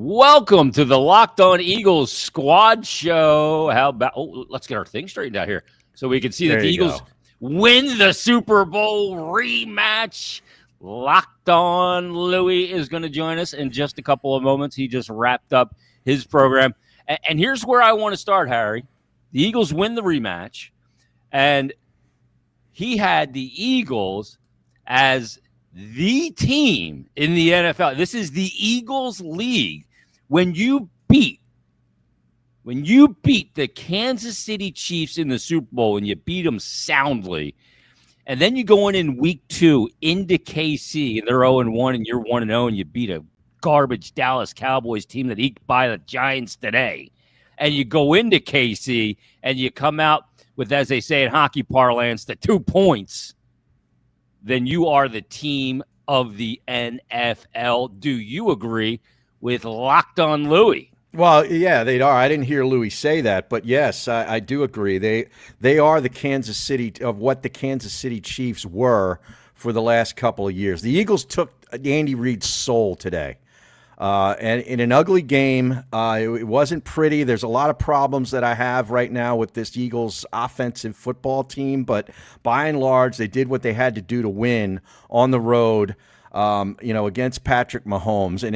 Welcome to the Locked On Eagles Squad Show. How about? Let's get our thing straightened out here so we can see that the Eagles win the Super Bowl rematch. Locked On Louis is going to join us in just a couple of moments. He just wrapped up his program, and here's where I want to start, Harry. The Eagles win the rematch, and he had the Eagles as the team in the NFL. This is the Eagles League. When you beat the Kansas City Chiefs in the Super Bowl and you beat them soundly, and then you go in week 2 into KC and they're 0-1 and you're 1-0 and you beat a garbage Dallas Cowboys team that eked by the Giants today, and you go into KC and you come out with, as they say in hockey parlance, the 2 points, then you are the team of the NFL. Do you agree with Locked On Louis? Well, yeah, they are. I didn't hear Louis say that, but yes, I do agree. They are the Kansas City of what the Kansas City Chiefs were for the last couple of years. The Eagles took Andy Reid's soul today. And in an ugly game, it wasn't pretty. There's a lot of problems that I have right now with this Eagles offensive football team, but by and large, they did what they had to do to win on the road, against Patrick Mahomes. And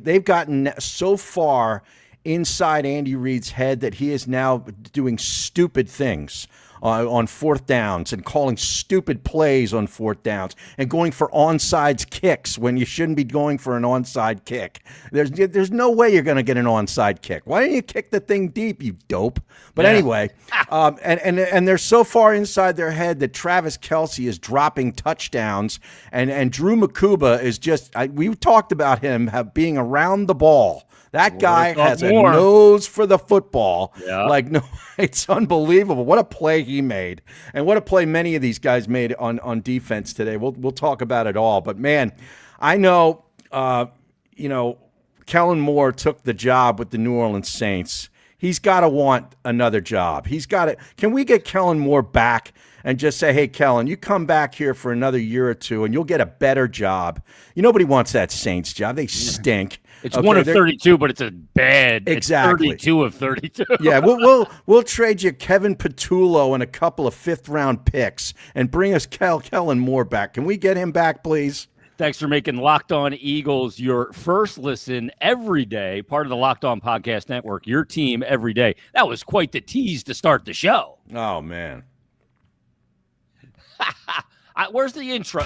they've gotten so far inside Andy Reid's head that he is now doing stupid things on fourth downs and calling stupid plays on fourth downs and going for onside kicks when you shouldn't be going for an onside kick. There's no way you're going to get an onside kick. Why don't you kick the thing deep, you dope? But anyway, and they're so far inside their head that Travis Kelce is dropping touchdowns, and Drew Makuba is just we talked about him being around the ball. That guy has a nose for the football. Yeah. Like, no, it's unbelievable. What a play he made, and what a play many of these guys made on defense today. We'll talk about it all. But, man, I know, Kellen Moore took the job with the New Orleans Saints. He's got to want another job. He's got to. Can we get Kellen Moore back and just say, hey, Kellen, you come back here for another year or two and you'll get a better job? Nobody wants that Saints job. They stink. It's 1 of 32, but it's a bad. Exactly. It's 32 of 32. Yeah, we'll trade you Kevin Patullo and a couple of 5th-round picks and bring us Kellen Moore back. Can we get him back, please? Thanks for making Locked On Eagles your first listen every day, part of the Locked On Podcast Network, your team every day. That was quite the tease to start the show. Oh, man. Where's the intro?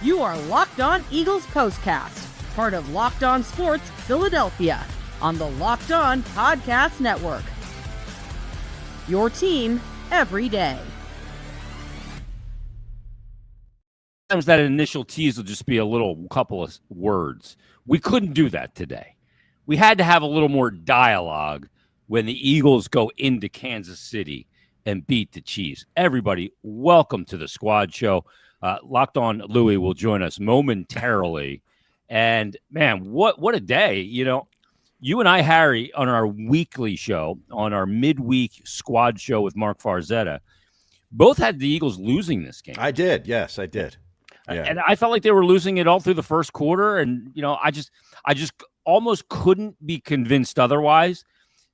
You are Locked On Eagles Postcast, part of Locked On Sports Philadelphia, on the Locked On Podcast Network. Your team every day. Sometimes that initial tease will just be a little couple of words. We couldn't do that today. We had to have a little more dialogue when the Eagles go into Kansas City and beat the Chiefs. Everybody, welcome to the Squad Show. Locked On Louis will join us momentarily. And, man, what a day. You and I, Harry, on our weekly show, on our midweek Squad Show with Mark Farzetta, both had the Eagles losing this game. I did. Yes, I did. Yeah. And I felt like they were losing it all through the first quarter. And, I just almost couldn't be convinced otherwise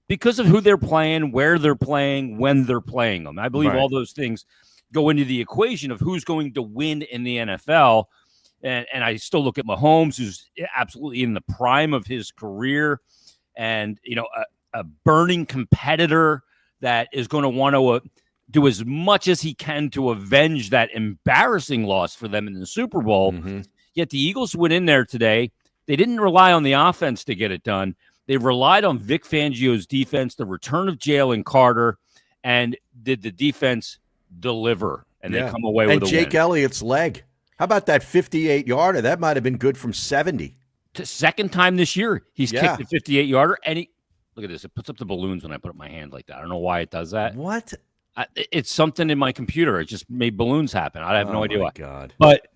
because of who they're playing, where they're playing, when they're playing them. I believe all those things go into the equation of who's going to win in the NFL. And I still look at Mahomes, who's absolutely in the prime of his career, and, a burning competitor that is going to want to do as much as he can to avenge that embarrassing loss for them in the Super Bowl. Mm-hmm. Yet the Eagles went in there today. They didn't rely on the offense to get it done. They relied on Vic Fangio's defense, the return of Jalen Carter, and did the defense deliver, and they come away with a win. And Jake Elliott's leg. How about that 58-yarder? That might have been good from 70. Second time this year he's kicked a 58-yarder, and look at this. It puts up the balloons when I put up my hand like that. I don't know why it does that. What? It's something in my computer. It just made balloons happen. I have no idea why. God. But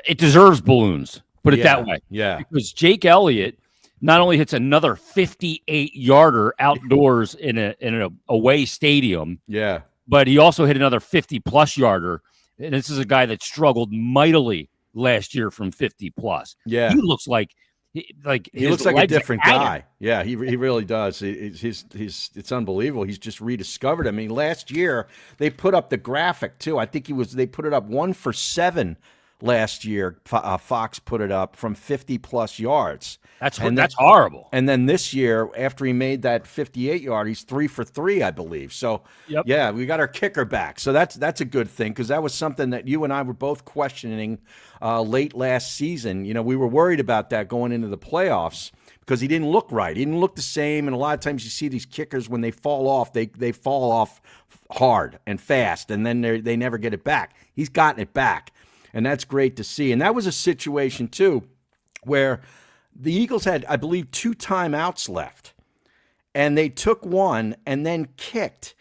it deserves balloons. Put it that way. Yeah. Because Jake Elliott not only hits another 58-yarder outdoors in an away stadium. Yeah. But he also hit another 50-plus yarder. And this is a guy that struggled mightily last year from 50 plus. Yeah. He looks like he looks like a different guy. Yeah, he really does. It's unbelievable. He's just rediscovered. I mean, last year they put up the graphic too. I think they put it up 1 for 7 last year. Fox put it up from 50 plus yards. That's horrible. And then this year, after he made that 58-yard, he's 3 for 3, I believe. So yeah, we got our kicker back. So that's a good thing, because that was something that you and I were both questioning late last season. You know, we were worried about that going into the playoffs because he didn't look right. He didn't look the same. And a lot of times you see these kickers, when they fall off, they fall off hard and fast, and then they never get it back. He's gotten it back, and that's great to see. And that was a situation too where the Eagles had, I believe, 2 timeouts left, and they took one and then kicked.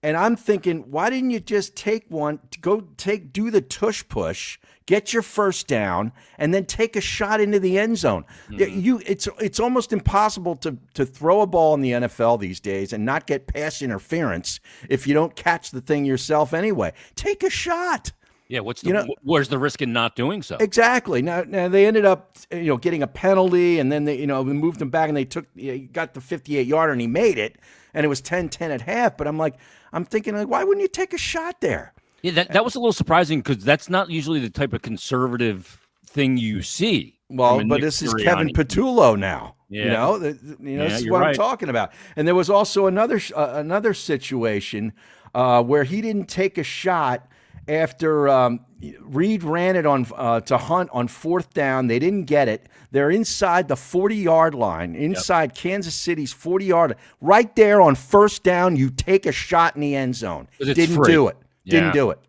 And I'm thinking, why didn't you just take one, do the tush push, get your first down, and then take a shot into the end zone? It's almost impossible to throw a ball in the NFL these days and not get pass interference if you don't catch the thing yourself anyway. Take a shot. Yeah, where's the risk in not doing so? Exactly. Now they ended up, getting a penalty, and then they moved him back, and he got the 58-yarder, and he made it, and it was 10-10 at half. But I'm thinking, why wouldn't you take a shot there? Yeah, that was a little surprising, because that's not usually the type of conservative thing you see. Well, but this is Kevin Patullo now. Yeah. This is what I'm talking about. And there was also another situation where he didn't take a shot after Reed ran it to Hunt on 4th down. They didn't get it. They're inside the 40-yard line, inside Kansas City's 40-yard. Right there on 1st down, you take a shot in the end zone. Didn't do it. Didn't do it.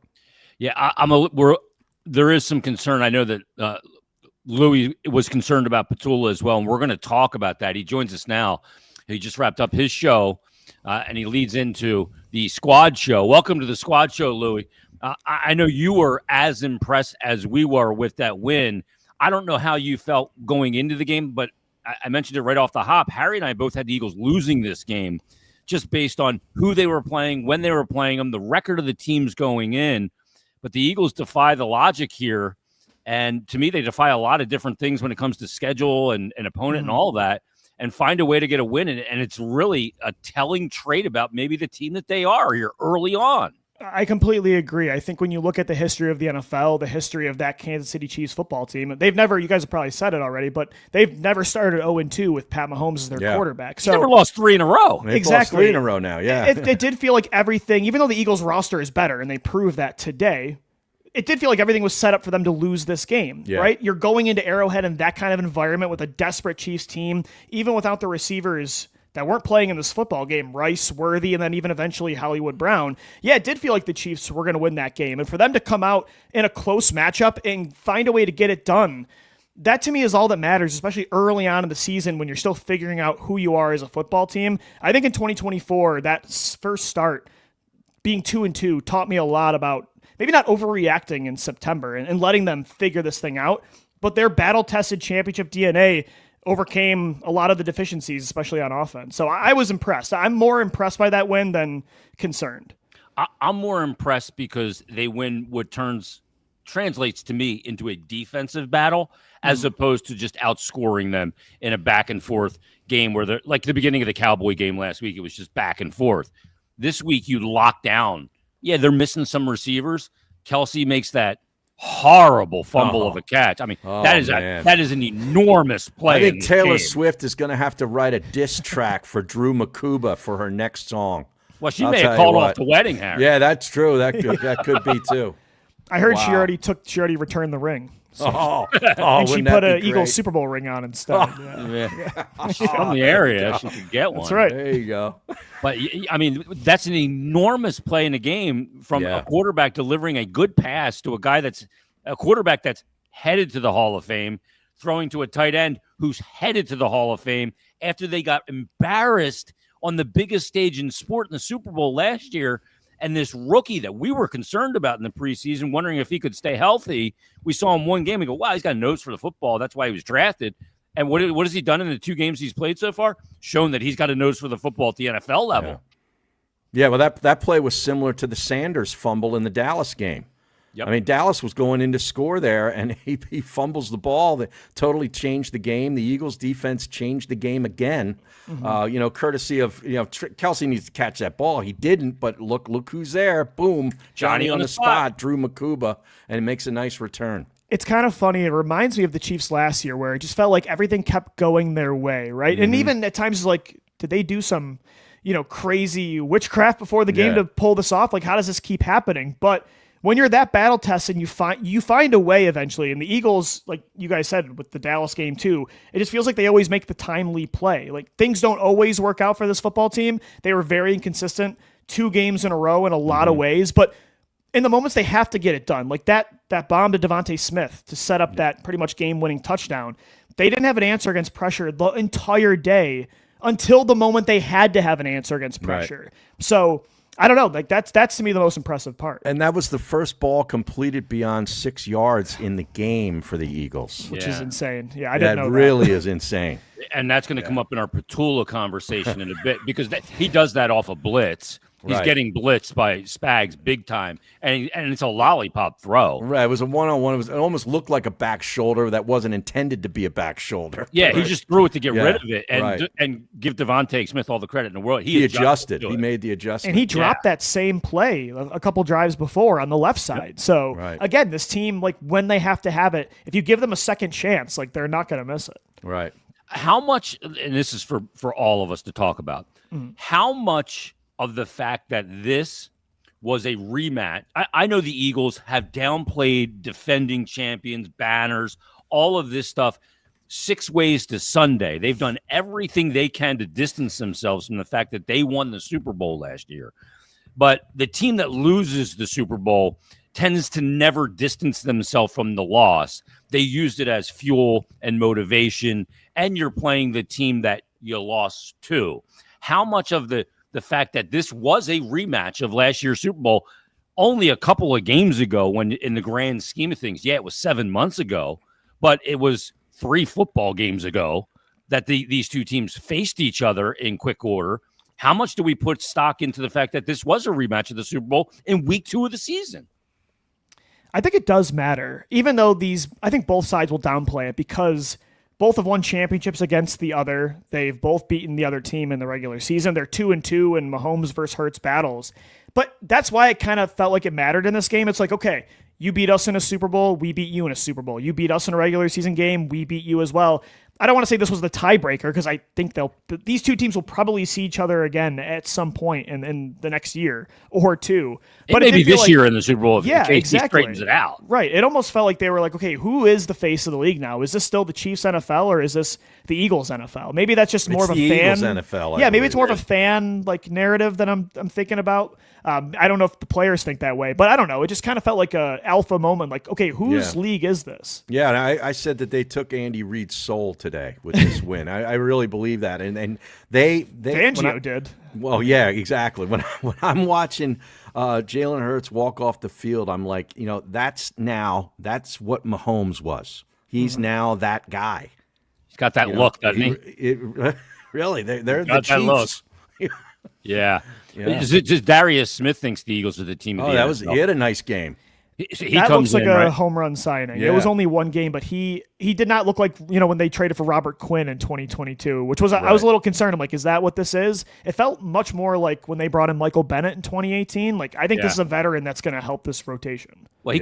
Yeah, there is some concern. I know that Louis was concerned about Patullo as well, and we're going to talk about that. He joins us now. He just wrapped up his show, and he leads into the Squad Show. Welcome to the Squad Show, Louis. I know you were as impressed as we were with that win. I don't know how you felt going into the game, but I mentioned it right off the hop. Harry and I both had the Eagles losing this game just based on who they were playing, when they were playing them, the record of the teams going in. But the Eagles defy the logic here. And to me, they defy a lot of different things when it comes to schedule and opponent and all that, and find a way to get a win. And it's really a telling trait about maybe the team that they are here early on. I completely agree. I think when you look at the history of the NFL, the history of that Kansas City Chiefs football team, they've never, you guys have probably said it already, but they've never started 0-2 with Pat Mahomes as their quarterback. So never lost 3 in a row. They've lost 3 in a row now, yeah. It did feel like everything, even though the Eagles roster is better, and they proved that today, it did feel like everything was set up for them to lose this game, right? You're going into Arrowhead in that kind of environment with a desperate Chiefs team, even without the receivers that weren't playing in this football game, Rice, Worthy, and then even eventually Hollywood Brown. Yeah, it did feel like the Chiefs were going to win that game. And for them to come out in a close matchup and find a way to get it done, that to me is all that matters, especially early on in the season when you're still figuring out who you are as a football team. I think in 2024, that first start, being 2-2, taught me a lot about maybe not overreacting in September and letting them figure this thing out, but their battle-tested championship DNA overcame a lot of the deficiencies, especially on offense. So I was impressed. I'm more impressed by that win than concerned. I'm more impressed because they win what translates to me into a defensive battle as opposed to just outscoring them in a back and forth game where they're like the beginning of the Cowboy game last week. It was just back and forth. This week you lock down. Yeah, they're missing some receivers. Kelsey makes that horrible fumble of a catch. I mean, that is an enormous play. I think Taylor Swift is going to have to write a diss track for Drew Makuba for her next song. Well, she may have called off the wedding, Harry. Yeah, that's true. That could be too. I heard she already returned the ring. So. And she put an Eagles Super Bowl ring on instead. She's from the area. She could get one. That's right. There you go. But, I mean, that's an enormous play in a game from a quarterback delivering a good pass to a quarterback that's headed to the Hall of Fame, throwing to a tight end who's headed to the Hall of Fame after they got embarrassed on the biggest stage in sport in the Super Bowl last year. And this rookie that we were concerned about in the preseason, wondering if he could stay healthy, we saw him one game. We go, wow, he's got a nose for the football. That's why he was drafted. And what has he done in the 2 games he's played so far? Shown that he's got a nose for the football at the NFL level. Yeah, well, that play was similar to the Sanders fumble in the Dallas game. Yep. I mean, Dallas was going in to score there, and he fumbles the ball. That totally changed the game. The Eagles' defense changed the game again. Courtesy of Kelsey needs to catch that ball. He didn't, but look who's there. Boom, Johnny on the spot. Drew Makuba, and it makes a nice return. It's kind of funny. It reminds me of the Chiefs last year, where it just felt like everything kept going their way, right? And even at times, like, did they do some, crazy witchcraft before the game to pull this off? Like, how does this keep happening? But when you're that battle tested, you find a way eventually. And the Eagles, like you guys said with the Dallas game too, it just feels like they always make the timely play. Like, things don't always work out for this football team. They were very inconsistent 2 games in a row in a lot of ways, but in the moments they have to get it done, like that bomb to Devontae Smith to set up that pretty much game-winning touchdown, they didn't have an answer against pressure the entire day until the moment they had to have an answer against pressure. Right. So I don't know. Like, that's to me the most impressive part. And that was the first ball completed beyond 6 yards in the game for the Eagles, which is insane. Yeah, I didn't know that. Really is insane. And that's going to come up in our Patullo conversation in a bit, because he does that off a blitz. He's getting blitzed by Spags big time, and it's a lollipop throw. Right, it was a one-on-one. It almost looked like a back shoulder that wasn't intended to be a back shoulder. Yeah, he just threw it to get rid of it and give Devontae Smith all the credit in the world. He adjusted. He made the adjustment. And he dropped that same play a couple drives before on the left side. Yep. So, again, this team, like, when they have to have it, if you give them a second chance, like, they're not going to miss it. Right. How much, and this is for all of us to talk about, how much of the fact that this was a rematch. I know the Eagles have downplayed defending champions, banners, all of this stuff 6 ways to Sunday. They've done everything they can to distance themselves from the fact that they won the Super Bowl last year. But the team that loses the Super Bowl tends to never distance themselves from the loss. They used it as fuel and motivation, and you're playing the team that you lost to. How much of the fact that this was a rematch of last year's Super Bowl only a couple of games ago, when in the grand scheme of things, it was 7 months ago, but it was 3 football games ago that these two teams faced each other in quick order. How much do we put stock into the fact that this was a rematch of the Super Bowl in week 2 of the season? I think it does matter, even though I think both sides will downplay it, because both have won championships against the other. They've both beaten the other team in the regular season. They're 2-2 in Mahomes versus Hurts battles. But that's why it kind of felt like it mattered in this game. It's like, okay, you beat us in a Super Bowl, we beat you in a Super Bowl. You beat us in a regular season game, we beat you as well. I don't want to say this was the tiebreaker, because I think these two teams will probably see each other again at some point in the next year or two. But maybe this year in the Super Bowl, if he straightens it out. Right. It almost felt like they were like, okay, who is the face of the league now? Is this still the Chiefs NFL, or is this the Eagles NFL? Maybe that's just more of a fan. Eagles NFL. Yeah, maybe it's more of a fan like narrative that I'm thinking about. I don't know if the players think that way, but I don't know. It just kind of felt like a alpha moment. Like, okay, whose league is this? Yeah, and I said that they took Andy Reid's soul today with this win. I really believe that, and they Fangio did. Well, yeah, exactly. When I'm watching Jalen Hurts walk off the field, I'm like, that's what Mahomes was. He's now that guy. He's got that look, doesn't he? Really, they're the Chiefs. Yeah. Just Darius Smith thinks the Eagles are the team of the NFL. He had a nice game. That looks like a home run signing. Yeah. It was only one game, but he did not look like, when they traded for Robert Quinn in 2022, which was, I was a little concerned. I'm like, is that what this is? It felt much more like when they brought in Michael Bennett in 2018. Like, I think this is a veteran that's going to help this rotation. Well,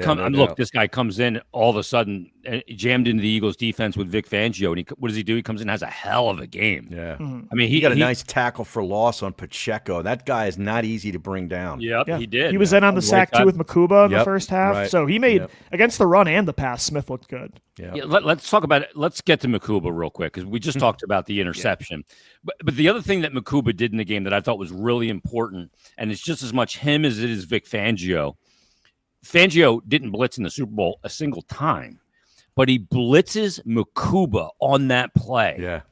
this guy comes in all of a sudden, jammed into the Eagles defense with Vic Fangio, and what does he do? He comes in and has a hell of a game. Yeah. Mm-hmm. I mean, he got a nice tackle for loss on Pacheco. That guy is not easy to bring down. Yep, he did. He was in on the sack, too, with Makuba in the first half. Right. So he made, against the run and the pass, Smith looked good. Yeah. Let's talk about it. Let's get to Makuba real quick, because we just talked about the interception. But the other thing that Makuba did in the game that I thought was really important, and it's just as much him as it is Vic Fangio. Fangio didn't blitz in the Super Bowl a single time, but he blitzes Makuba on that play. Yeah.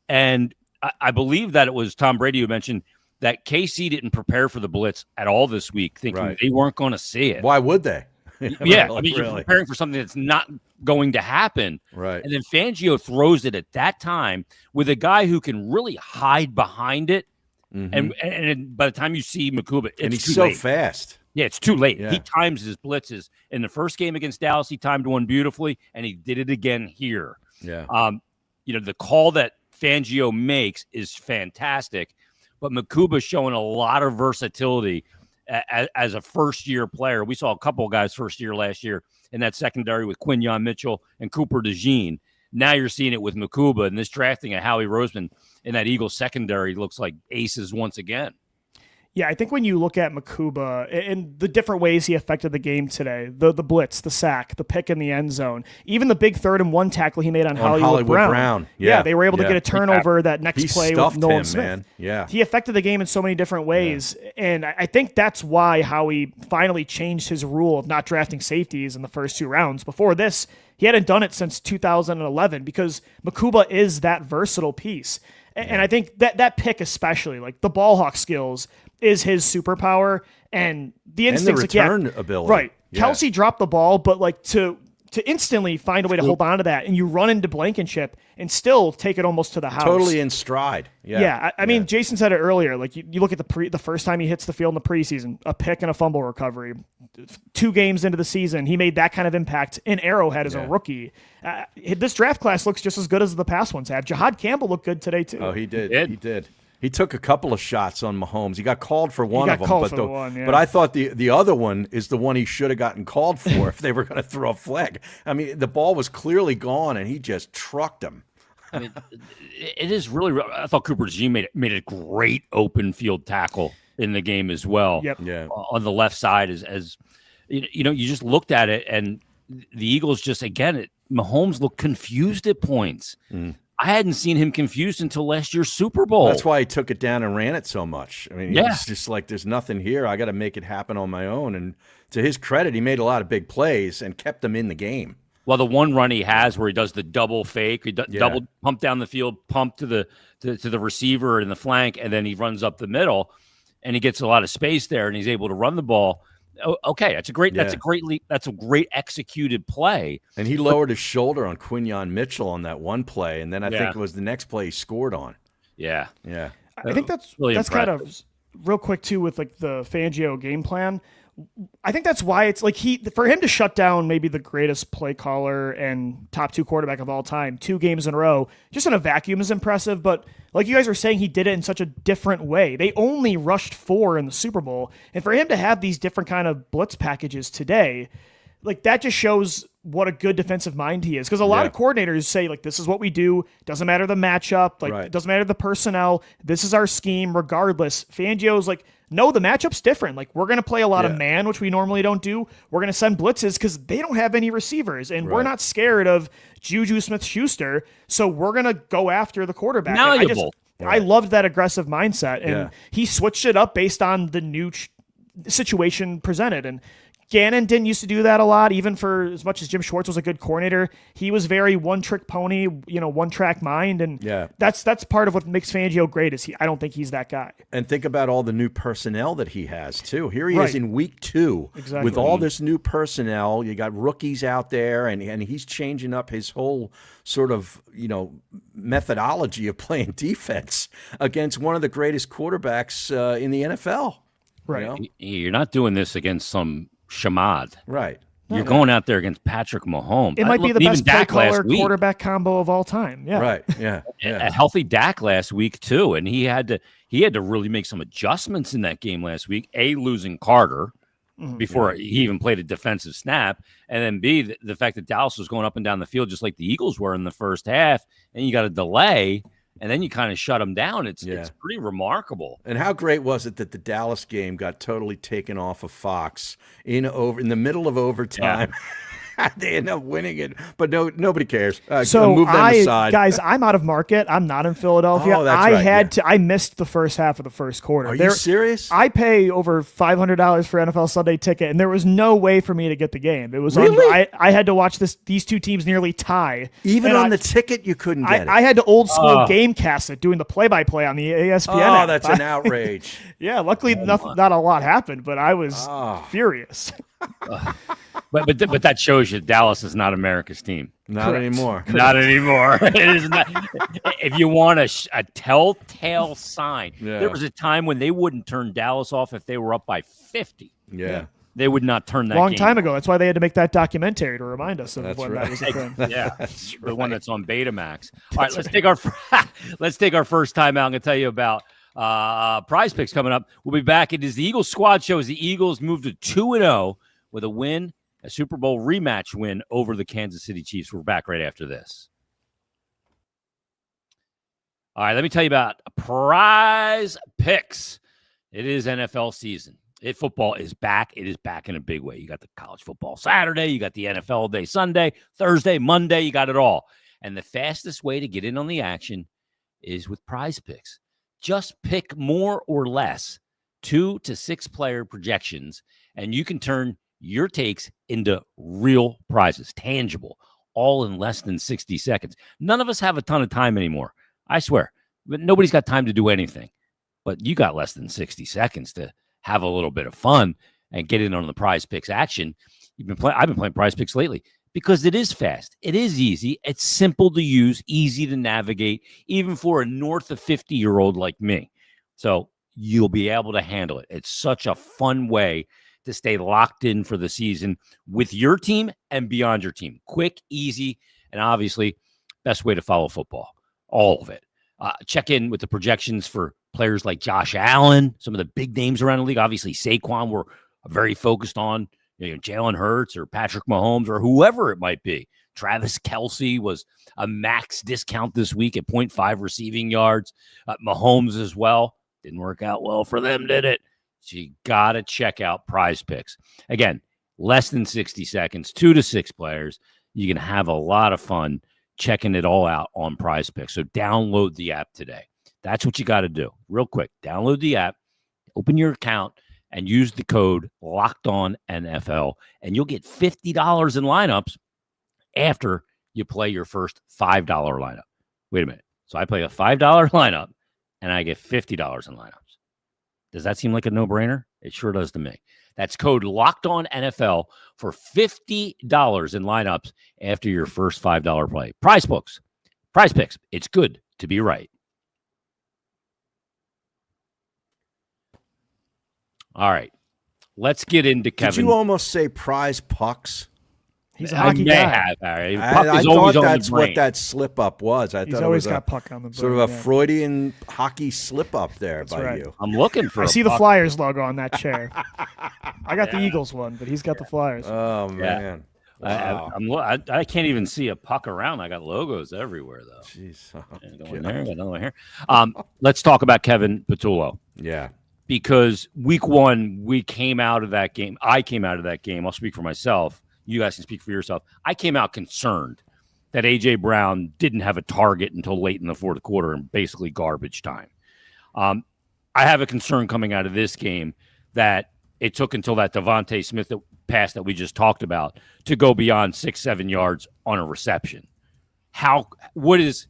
And I believe that it was Tom Brady who mentioned that KC didn't prepare for the blitz at all this week, thinking they weren't going to see it. Why would they? Yeah, I mean, you're preparing for something that's not going to happen. Right. And then Fangio throws it at that time with a guy who can really hide behind it. Mm-hmm. And by the time you see Makuba, it's and he's too so late. fast. Yeah, it's too late. Yeah. He times his blitzes. In the first game against Dallas, he timed one beautifully, and he did it again here. Yeah. The call that Fangio makes is fantastic, but Makuba's showing a lot of versatility as a first-year player. We saw a couple of guys first year last year in that secondary with Quinyon Mitchell and Cooper DeJean. Now you're seeing it with Makuba, and this drafting of Howie Roseman in that Eagles secondary looks like aces once again. Yeah, I think when you look at Makuba and the different ways he affected the game today, the blitz, the sack, the pick in the end zone, even the big 3rd-and-1 tackle he made on Hollywood Brown. Yeah, they were able to get a turnover that next play with Nolan Smith. Man. Yeah. He affected the game in so many different ways, and I think that's why Howie finally changed his rule of not drafting safeties in the first 2 rounds. Before this, he hadn't done it since 2011 because Makuba is that versatile piece. And I think that pick especially, like the ball hawk skills, is his superpower, and the instincts, and the return ability. Right. Yeah. Kelsey dropped the ball, but like to instantly find a way to hold on to that, and you run into Blankenship and still take it almost to the house. Totally in stride. Yeah. Yeah. I mean, Jason said it earlier. Like you look at the first time he hits the field in the preseason, a pick and a fumble recovery. 2 games into the season, he made that kind of impact in Arrowhead as a rookie. This draft class looks just as good as the past ones have. Jahad Campbell looked good today too. Oh, he did. He did. He took a couple of shots on Mahomes. He got called for one of them, but I thought the other one is the one he should have gotten called for if they were going to throw a flag. I mean, the ball was clearly gone, and he just trucked him. I mean, it is really. I thought Cooper DeJean made a great open field tackle in the game as well. Yep. Yeah. On the left side, as you just looked at it, and the Eagles just Mahomes looked confused at points. I hadn't seen him confused until last year's Super Bowl. That's why he took it down and ran it so much. I mean, he's just like, there's nothing here. I got to make it happen on my own. And to his credit, he made a lot of big plays and kept them in the game. Well, the one run he has where he does the double fake, he double pump down the field, pump to the receiver in the flank, and then he runs up the middle, and he gets a lot of space there, and he's able to run the ball. Okay, that's a great executed play. And he lowered his shoulder on Quinyon Mitchell on that one play, and then I think it was the next play he scored on. Yeah. I think that's kind of real quick too with like the Fangio game plan. I think that's why it's like for him to shut down maybe the greatest play caller and top 2 quarterback of all time 2 games in a row, just in a vacuum is impressive. But like you guys were saying, he did it in such a different way. They only rushed 4 in the Super Bowl. And for him to have these different kind of blitz packages today, like that just shows what a good defensive mind he is. Because a lot of coordinators say, like, this is what we do. Doesn't matter the matchup. Like, it doesn't matter the personnel. This is our scheme regardless. Fangio's like, no, the matchup's different. Like, we're going to play a lot of man, which we normally don't do. We're going to send blitzes because they don't have any receivers. And we're not scared of Juju Smith-Schuster. So we're going to go after the quarterback. Malleable. I loved that aggressive mindset. And he switched it up based on the new situation presented. And Gannon didn't used to do that a lot, even for as much as Jim Schwartz was a good coordinator. He was very one-trick pony, one-track mind, and that's part of what makes Fangio great. I don't think he's that guy. And think about all the new personnel that he has too. Here he is in week 2 with all this new personnel. You got rookies out there, and he's changing up his whole sort of methodology of playing defense against one of the greatest quarterbacks in the NFL. Right, You're not doing this against some Shamad. Right. You're going out there against Patrick Mahomes. It might be the best play caller quarterback combo of all time. Yeah. Right. Yeah. A healthy Dak last week too, and he had to really make some adjustments in that game last week. A, losing Carter before he even played a defensive snap, and then B, the fact that Dallas was going up and down the field just like the Eagles were in the first half, and you got a delay. And then you kind of shut them down. It's pretty remarkable. And how great was it that the Dallas game got totally taken off of Fox in the middle of overtime? They end up winning it, but nobody cares. So move them aside. Guys, I'm out of market. I'm not in Philadelphia. Oh, that's I missed the first half of the first quarter. Are you serious? I pay over $500 for NFL Sunday ticket, and there was no way for me to get the game. It was really? I had to watch these 2 teams nearly tie. Even on the ticket, you couldn't get it. I had to old school game cast it, doing the play-by-play on the ESPN app. Oh, that's an outrage. Yeah, luckily not a lot happened, but I was furious. But that shows you Dallas is not America's team. Not anymore. Not anymore. It is not. If you want a telltale sign, there was a time when they wouldn't turn Dallas off if they were up by 50. Yeah. They would not turn that long game time ago. That's why they had to make that documentary to remind us of That's when right. that was a thing. Yeah, That's the one that's on Betamax. All right, That's let's take our first time out. I'm going to tell you about PrizePicks coming up. We'll be back. It is the Eagles squad show as the Eagles move to 2-0 with a win, a Super Bowl rematch win over the Kansas City Chiefs. We're back right after this. All right, let me tell you about PrizePicks. It is NFL season. Football is back. It is back in a big way. You got the college football Saturday. You got the NFL day Sunday, Thursday, Monday. You got it all. And the fastest way to get in on the action is with PrizePicks. Just pick more or less 2 to 6 player projections, and you can turn your takes into real prizes, tangible, all in less than 60 seconds. None of us have a ton of time anymore. I swear. But nobody's got time to do anything. But you got less than 60 seconds to have a little bit of fun and get in on the PrizePicks action. I've been playing PrizePicks lately because it is fast. It is easy. It's simple to use, easy to navigate, even for a north of 50-year-old like me. So you'll be able to handle it. It's such a fun way to stay locked in for the season with your team and beyond your team. Quick, easy, and obviously best way to follow football. All of it. Check in with the projections for players like Josh Allen, some of the big names around the league. Obviously, Saquon, we're very focused on. Jalen Hurts or Patrick Mahomes or whoever it might be. Travis Kelce was a max discount this week at 0.5 receiving yards. Mahomes as well. Didn't work out well for them, did it? So you got to check out PrizePicks. Again, less than 60 seconds, 2 to 6 players. You can have a lot of fun checking it all out on PrizePicks. So download the app today. That's what you got to do. Real quick, download the app, open your account, and use the code LOCKEDONNFL, and you'll get $50 in lineups after you play your first $5 lineup. Wait a minute. So I play a $5 lineup, and I get $50 in lineups. Does that seem like a no-brainer? It sure does to me. That's code LOCKEDONNFL for $50 in lineups after your first $5 play. PrizePicks. It's good to be right. All right. Let's get into Kevin. Did you almost say Prize Pucks? He's a hockey guy. Have, Harry. I thought that's what that slip-up was. I He's thought always it was got puck on the brain. sort of a Freudian hockey slip-up there by right. you. I'm looking for I see the puck. Flyers logo on that chair. I got the Eagles one, but he's got the Flyers. Oh, man. Wow. I can't even see a puck around. I got logos everywhere, though. Jeez. Go in there, got another one here. Let's talk about Kevin Patullo. Yeah. Because week one, we came out of that game. I came out of that game. I'll speak for myself. You guys can speak for yourself. I came out concerned that A.J. Brown didn't have a target until late in the fourth quarter and basically garbage time. I have a concern coming out of this game that it took until that Devontae Smith pass that we just talked about to go beyond 6-7 yards on a reception. What is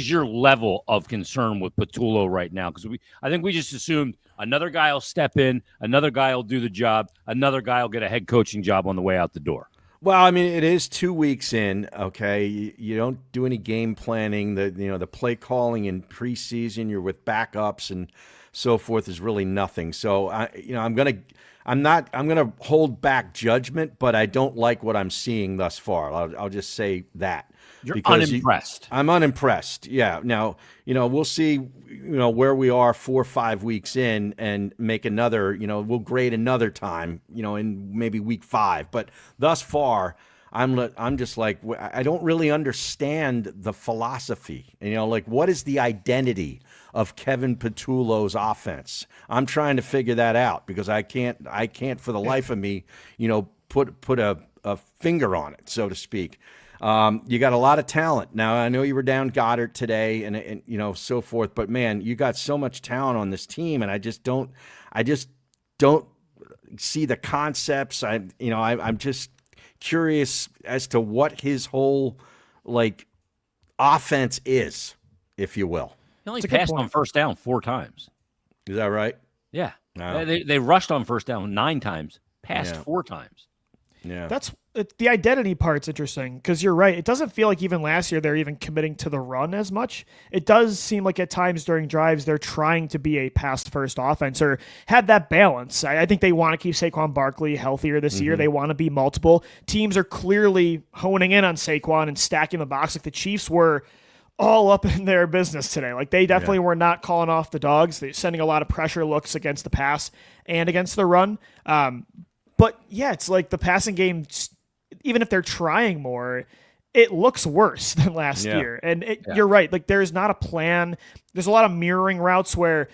your level of concern with Patullo right now? Because I think we just assumed another guy will step in, another guy will do the job, another guy will get a head coaching job on the way out the door. Well, I mean, it is 2 weeks in. Okay, you don't do any game planning. The play calling in preseason, you're with backups and so forth is really nothing. So I'm gonna hold back judgment, but I don't like what I'm seeing thus far. I'll just say that. You're unimpressed. I'm unimpressed. Yeah. Now, we'll see, where we are 4 or 5 weeks in and make another, we'll grade another time, in maybe week 5. But thus far, I'm just like, I don't really understand the philosophy. What is the identity of Kevin Patullo's offense? I'm trying to figure that out because I can't for the life of me, put a finger on it, so to speak. You got a lot of talent. Now, I know you were down Goddard today and so forth, but man, you got so much talent on this team, and I just don't see the concepts. I'm just curious as to what his whole offense is, if you will. He only passed on first down 4 times. Is that right? Yeah. No. They rushed on first down 9 times, passed 4 times. Yeah. That's the identity part's interesting because you're right. It doesn't feel like even last year they're even committing to the run as much. It does seem like at times during drives they're trying to be a pass-first offense or have that balance. I think they want to keep Saquon Barkley healthier this year. They want to be multiple. Teams are clearly honing in on Saquon and stacking the box like the Chiefs were all up in their business today. Like they definitely were not calling off the dogs. They're sending a lot of pressure looks against the pass and against the run. But yeah, it's like the passing game, even if they're trying more, it looks worse than last year. And you're right. Like there's not a plan. There's a lot of mirroring routes where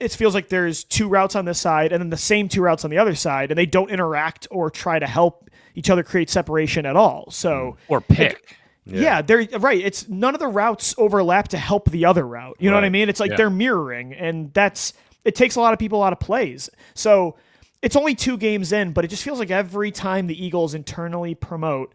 it feels like there's two routes on this side and then the same two routes on the other side, and they don't interact or try to help each other create separation at all. So or pick. Yeah, they're right. It's none of the routes overlap to help the other route. You know what I mean? It's like they're mirroring, and it takes a lot of people, a lot of plays. So it's only 2 games in, but it just feels like every time the Eagles internally promote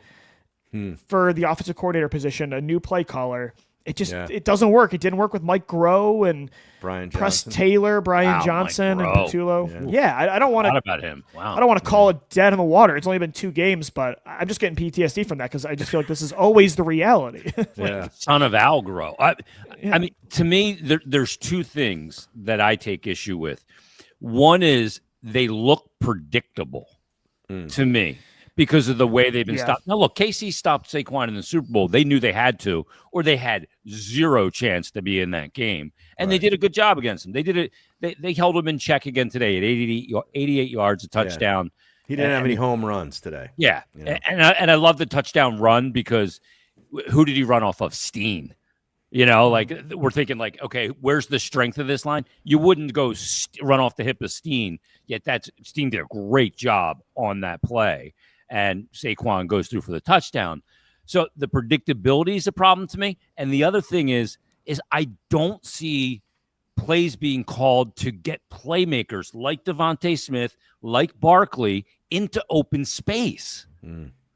for the offensive coordinator position a new play caller, it doesn't work. It didn't work with Mike Groh and Brian Press Johnson. Taylor, Brian Johnson, and Patullo. I don't want to. About him. Wow. I don't want to call it dead in the water. It's only been 2 games, but I'm just getting PTSD from that because I just feel like this is always the reality. Son of Al Groh. I mean, to me, there's 2 things that I take issue with. One is they look predictable to me because of the way they've been stopped. Now, look, KC stopped Saquon in the Super Bowl. They knew they had to, or they had 0 chance to be in that game. And they did a good job against him. They did it. They held him in check again today at 88 yards, a touchdown. He didn't have any home runs today. Yeah. And I love the touchdown run because who did he run off of? Steen. Like we're thinking like, okay, where's the strength of this line? You wouldn't go run off the hip of Steen, yet Steen did a great job on that play. And Saquon goes through for the touchdown. So the predictability is a problem to me. And the other thing is I don't see plays being called to get playmakers like Devontae Smith, like Barkley into open space.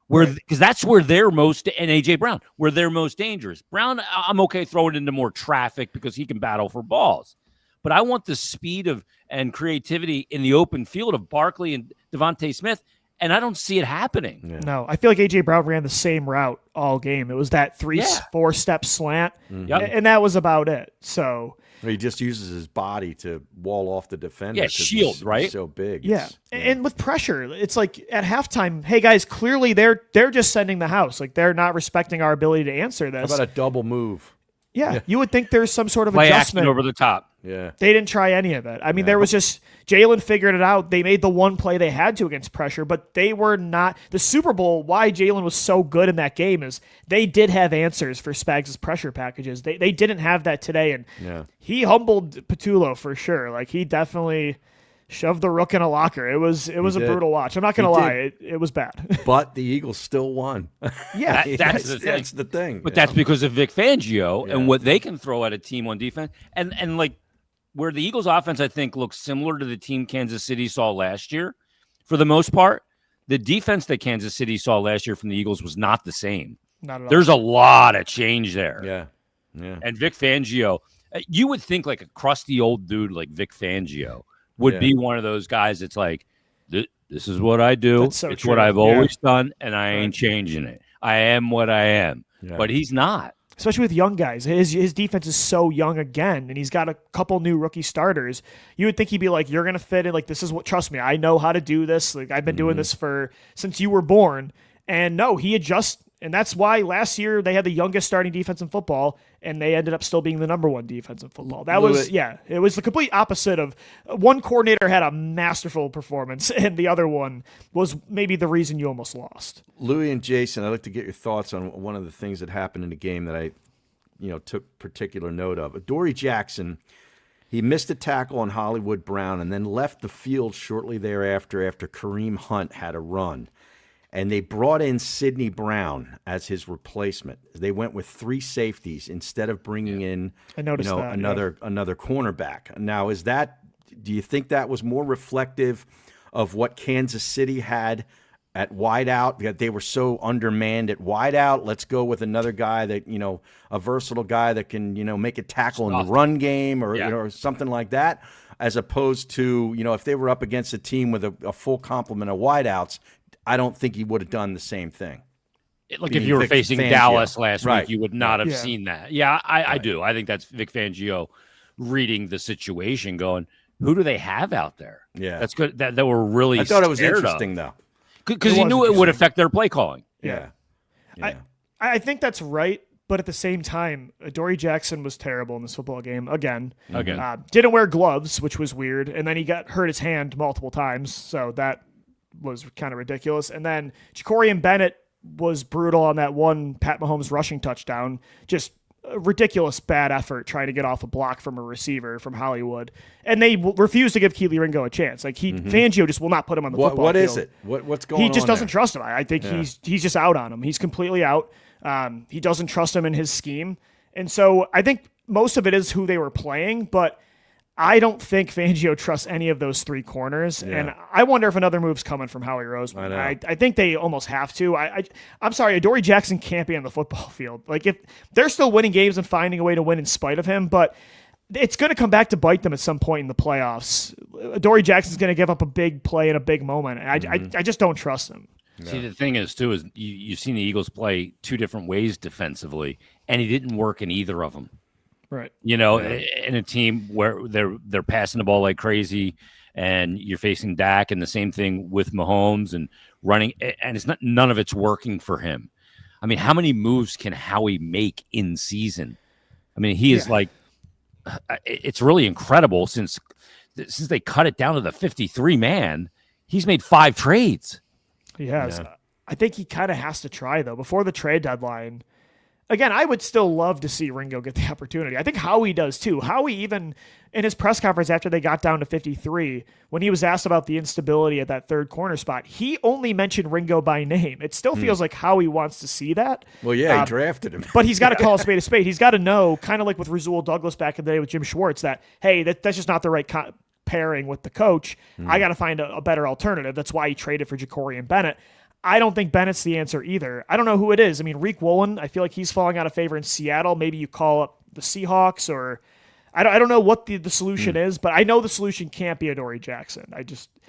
Because that's where they're most, and A.J. Brown, where they're most dangerous. Brown, I'm okay throwing into more traffic because he can battle for balls. But I want the speed and creativity in the open field of Barkley and Devontae Smith, and I don't see it happening. No, I feel like A.J. Brown ran the same route all game. It was that 4-step slant, and that was about it. So he just uses his body to wall off the defender. Yeah, shield, right? He's so big. Yeah. And with pressure, it's like at halftime, hey guys, clearly they're just sending the house. Like they're not respecting our ability to answer this. How about a double move? Yeah, you would think there's some sort of Play adjustment action over the top. Yeah. They didn't try any of it. I mean, there was just Jalen figured it out. They made the one play they had to against pressure, but they were not the Super Bowl. Why Jalen was so good in that game is they did have answers for Spags' pressure packages. They didn't have that today, and he humbled Patullo for sure. Like he definitely shoved the rook in a locker. It was a brutal watch. I'm not going to lie. It was bad. But the Eagles still won. Yeah. That's the thing. But that's because of Vic Fangio and what they can throw at a team on defense. And like where the Eagles offense, I think, looks similar to the team Kansas City saw last year, for the most part, the defense that Kansas City saw last year from the Eagles was not the same. Not at all. There's a lot of change there. Yeah. And Vic Fangio, you would think like a crusty old dude like Vic Fangio would be one of those guys that's like, this is what I do. It's what I've always done, and I ain't changing it. I am what I am. Yeah. But he's not. Especially with young guys. His defense is so young again, and he's got a couple new rookie starters. You would think he'd be like, you're going to fit in. Like, this is what, trust me, I know how to do this. Like, I've been doing this since you were born. And no, he adjusts. And that's why last year they had the youngest starting defense in football, and they ended up still being the number 1 defense in football. That was, it was the complete opposite of one coordinator had a masterful performance, and the other one was maybe the reason you almost lost. Louis and Jason, I'd like to get your thoughts on one of the things that happened in the game that I, took particular note of. Adoree Jackson, he missed a tackle on Hollywood Brown and then left the field shortly thereafter after Kareem Hunt had a run. And they brought in Sidney Brown as his replacement. They went with 3 safeties instead of bringing in another cornerback. Now, do you think that was more reflective of what Kansas City had at wideout? They were so undermanned at wideout. Let's go with another guy that, a versatile guy that can, make a tackle in the run game or something like that, as opposed to, if they were up against a team with a full complement of wideouts. I don't think he would have done the same thing. Like if you were facing Fangio. Dallas last Right. week, you would not have seen that. Yeah, I do. I think that's Vic Fangio reading the situation, going, "Who do they have out there?" Yeah, that's good. That were really. I thought it was interesting though, because he knew it would affect their play calling. Yeah. I think that's right. But at the same time, Adoree Jackson was terrible in this football game again. Didn't wear gloves, which was weird, and then he hurt his hand multiple times, so that was kind of ridiculous. And then Jacorian Bennett was brutal on that one Pat Mahomes rushing touchdown. Just a ridiculous bad effort trying to get off a block from a receiver from Hollywood, and they refused to give Keely Ringo a chance. Like Fangio just will not put him on the football What field. is it? What's going on? He just doesn't there? trust him. I think he's just out on him. He's completely out. He doesn't trust him in his scheme. And so I think most of it is who they were playing, but I don't think Fangio trusts any of those three corners. Yeah. And I wonder if another move's coming from Howie Roseman. I think they almost have to. I'm sorry, Adoree Jackson can't be on the football field. Like, if they're still winning games and finding a way to win in spite of him, but it's going to come back to bite them at some point in the playoffs. Adoree Jackson's going to give up a big play in a big moment. And I just don't trust him. See, the thing is, too, is you've seen the Eagles play two different ways defensively, and he didn't work in either of them. Right. In a team where they're passing the ball like crazy, and you're facing Dak, and the same thing with Mahomes and running, and none of it's working for him. I mean, how many moves can Howie make in season? I mean, he is like, it's really incredible since they cut it down to the 53 man. He's made 5 trades. He has. Yeah. I think he kind of has to try, though, before the trade deadline. Again, I would still love to see Ringo get the opportunity. I think Howie does, too. Howie, even in his press conference after they got down to 53, when he was asked about the instability at that third corner spot, he only mentioned Ringo by name. It still feels like Howie wants to see that. Well, yeah, he drafted him. But he's got to call a spade a spade. He's got to know, kind of like with Rasul Douglas back in the day with Jim Schwartz, that, hey, that's just not the right pairing with the coach. I got to find a better alternative. That's why he traded for Jacorian Bennett. I don't think Bennett's the answer either. I don't know who it is. I mean, Reek Woolen, I feel like he's falling out of favor in Seattle. Maybe you call up the Seahawks, or I don't know what the solution is, but I know the solution can't be Adoree Jackson.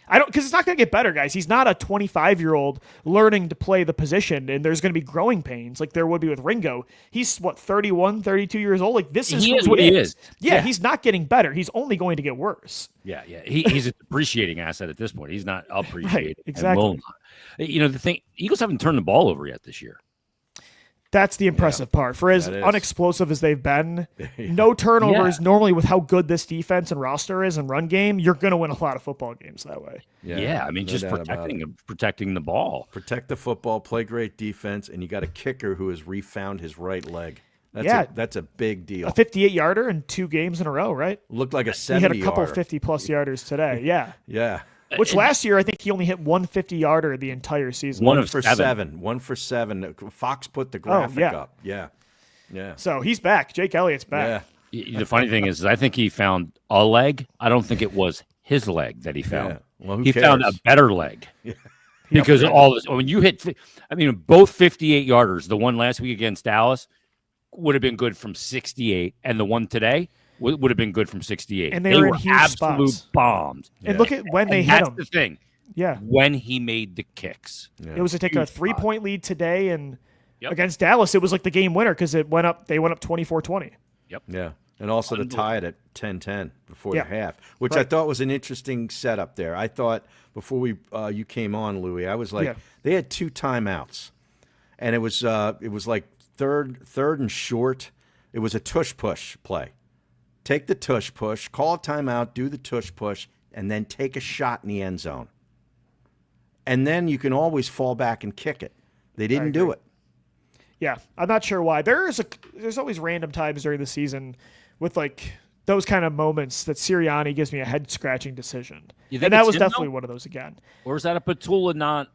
because it's not going to get better, guys. He's not a 25-year-old learning to play the position, and there's going to be growing pains like there would be with Ringo. He's 31, 32 years old. Like, this is what he is. Yeah, he's not getting better. He's only going to get worse. Yeah. He's a depreciating asset at this point. He's not appreciating. Right, exactly. The thing, Eagles haven't turned the ball over yet this year. That's the impressive part. For as unexplosive as they've been, no turnovers. Normally, with how good this defense and roster is and run game, you're going to win a lot of football games that way. Yeah, I mean, just protecting the ball. Protect the football, play great defense, and you got a kicker who has refound his right leg. That's a big deal. A 58-yarder in 2 games in a row, right? Looked like a 70-yarder. He had a couple 50-plus yarders today. Yeah. Yeah. Which last year, I think he only hit 1 50-yarder the entire season. 1 for 7. 1 for 7. Fox put the graphic up. Yeah. So he's back. Jake Elliott's back. Yeah. The funny thing is I think he found a leg. I don't think it was his leg that he found. Yeah. Well, he cares? Found a better leg. Yeah. Because all this, when you hit, both 58-yarders, the one last week against Dallas would have been good from 68, and the one today would have been good from 68. And they were in huge absolute spots. Bombs. And look at when they hit them. That's the thing. Yeah. When he made the kicks. Yeah. It was to take a 3-point lead today, and against Dallas, it was like the game winner because they went up 24-20. Yep. Yeah. And also to tie it at 10-10 before the half, which I thought was an interesting setup there. I thought before you came on, Louis, I was like, they had 2 timeouts, and it was like third and short. It was a tush push play. Take the tush push, call a timeout, do the tush push, and then take a shot in the end zone. And then you can always fall back and kick it. They didn't do it. Yeah, I'm not sure why. There's always random times during the season with like those kind of moments that Sirianni gives me a head-scratching decision. And that was definitely one of those again. Or is that a Patullo not?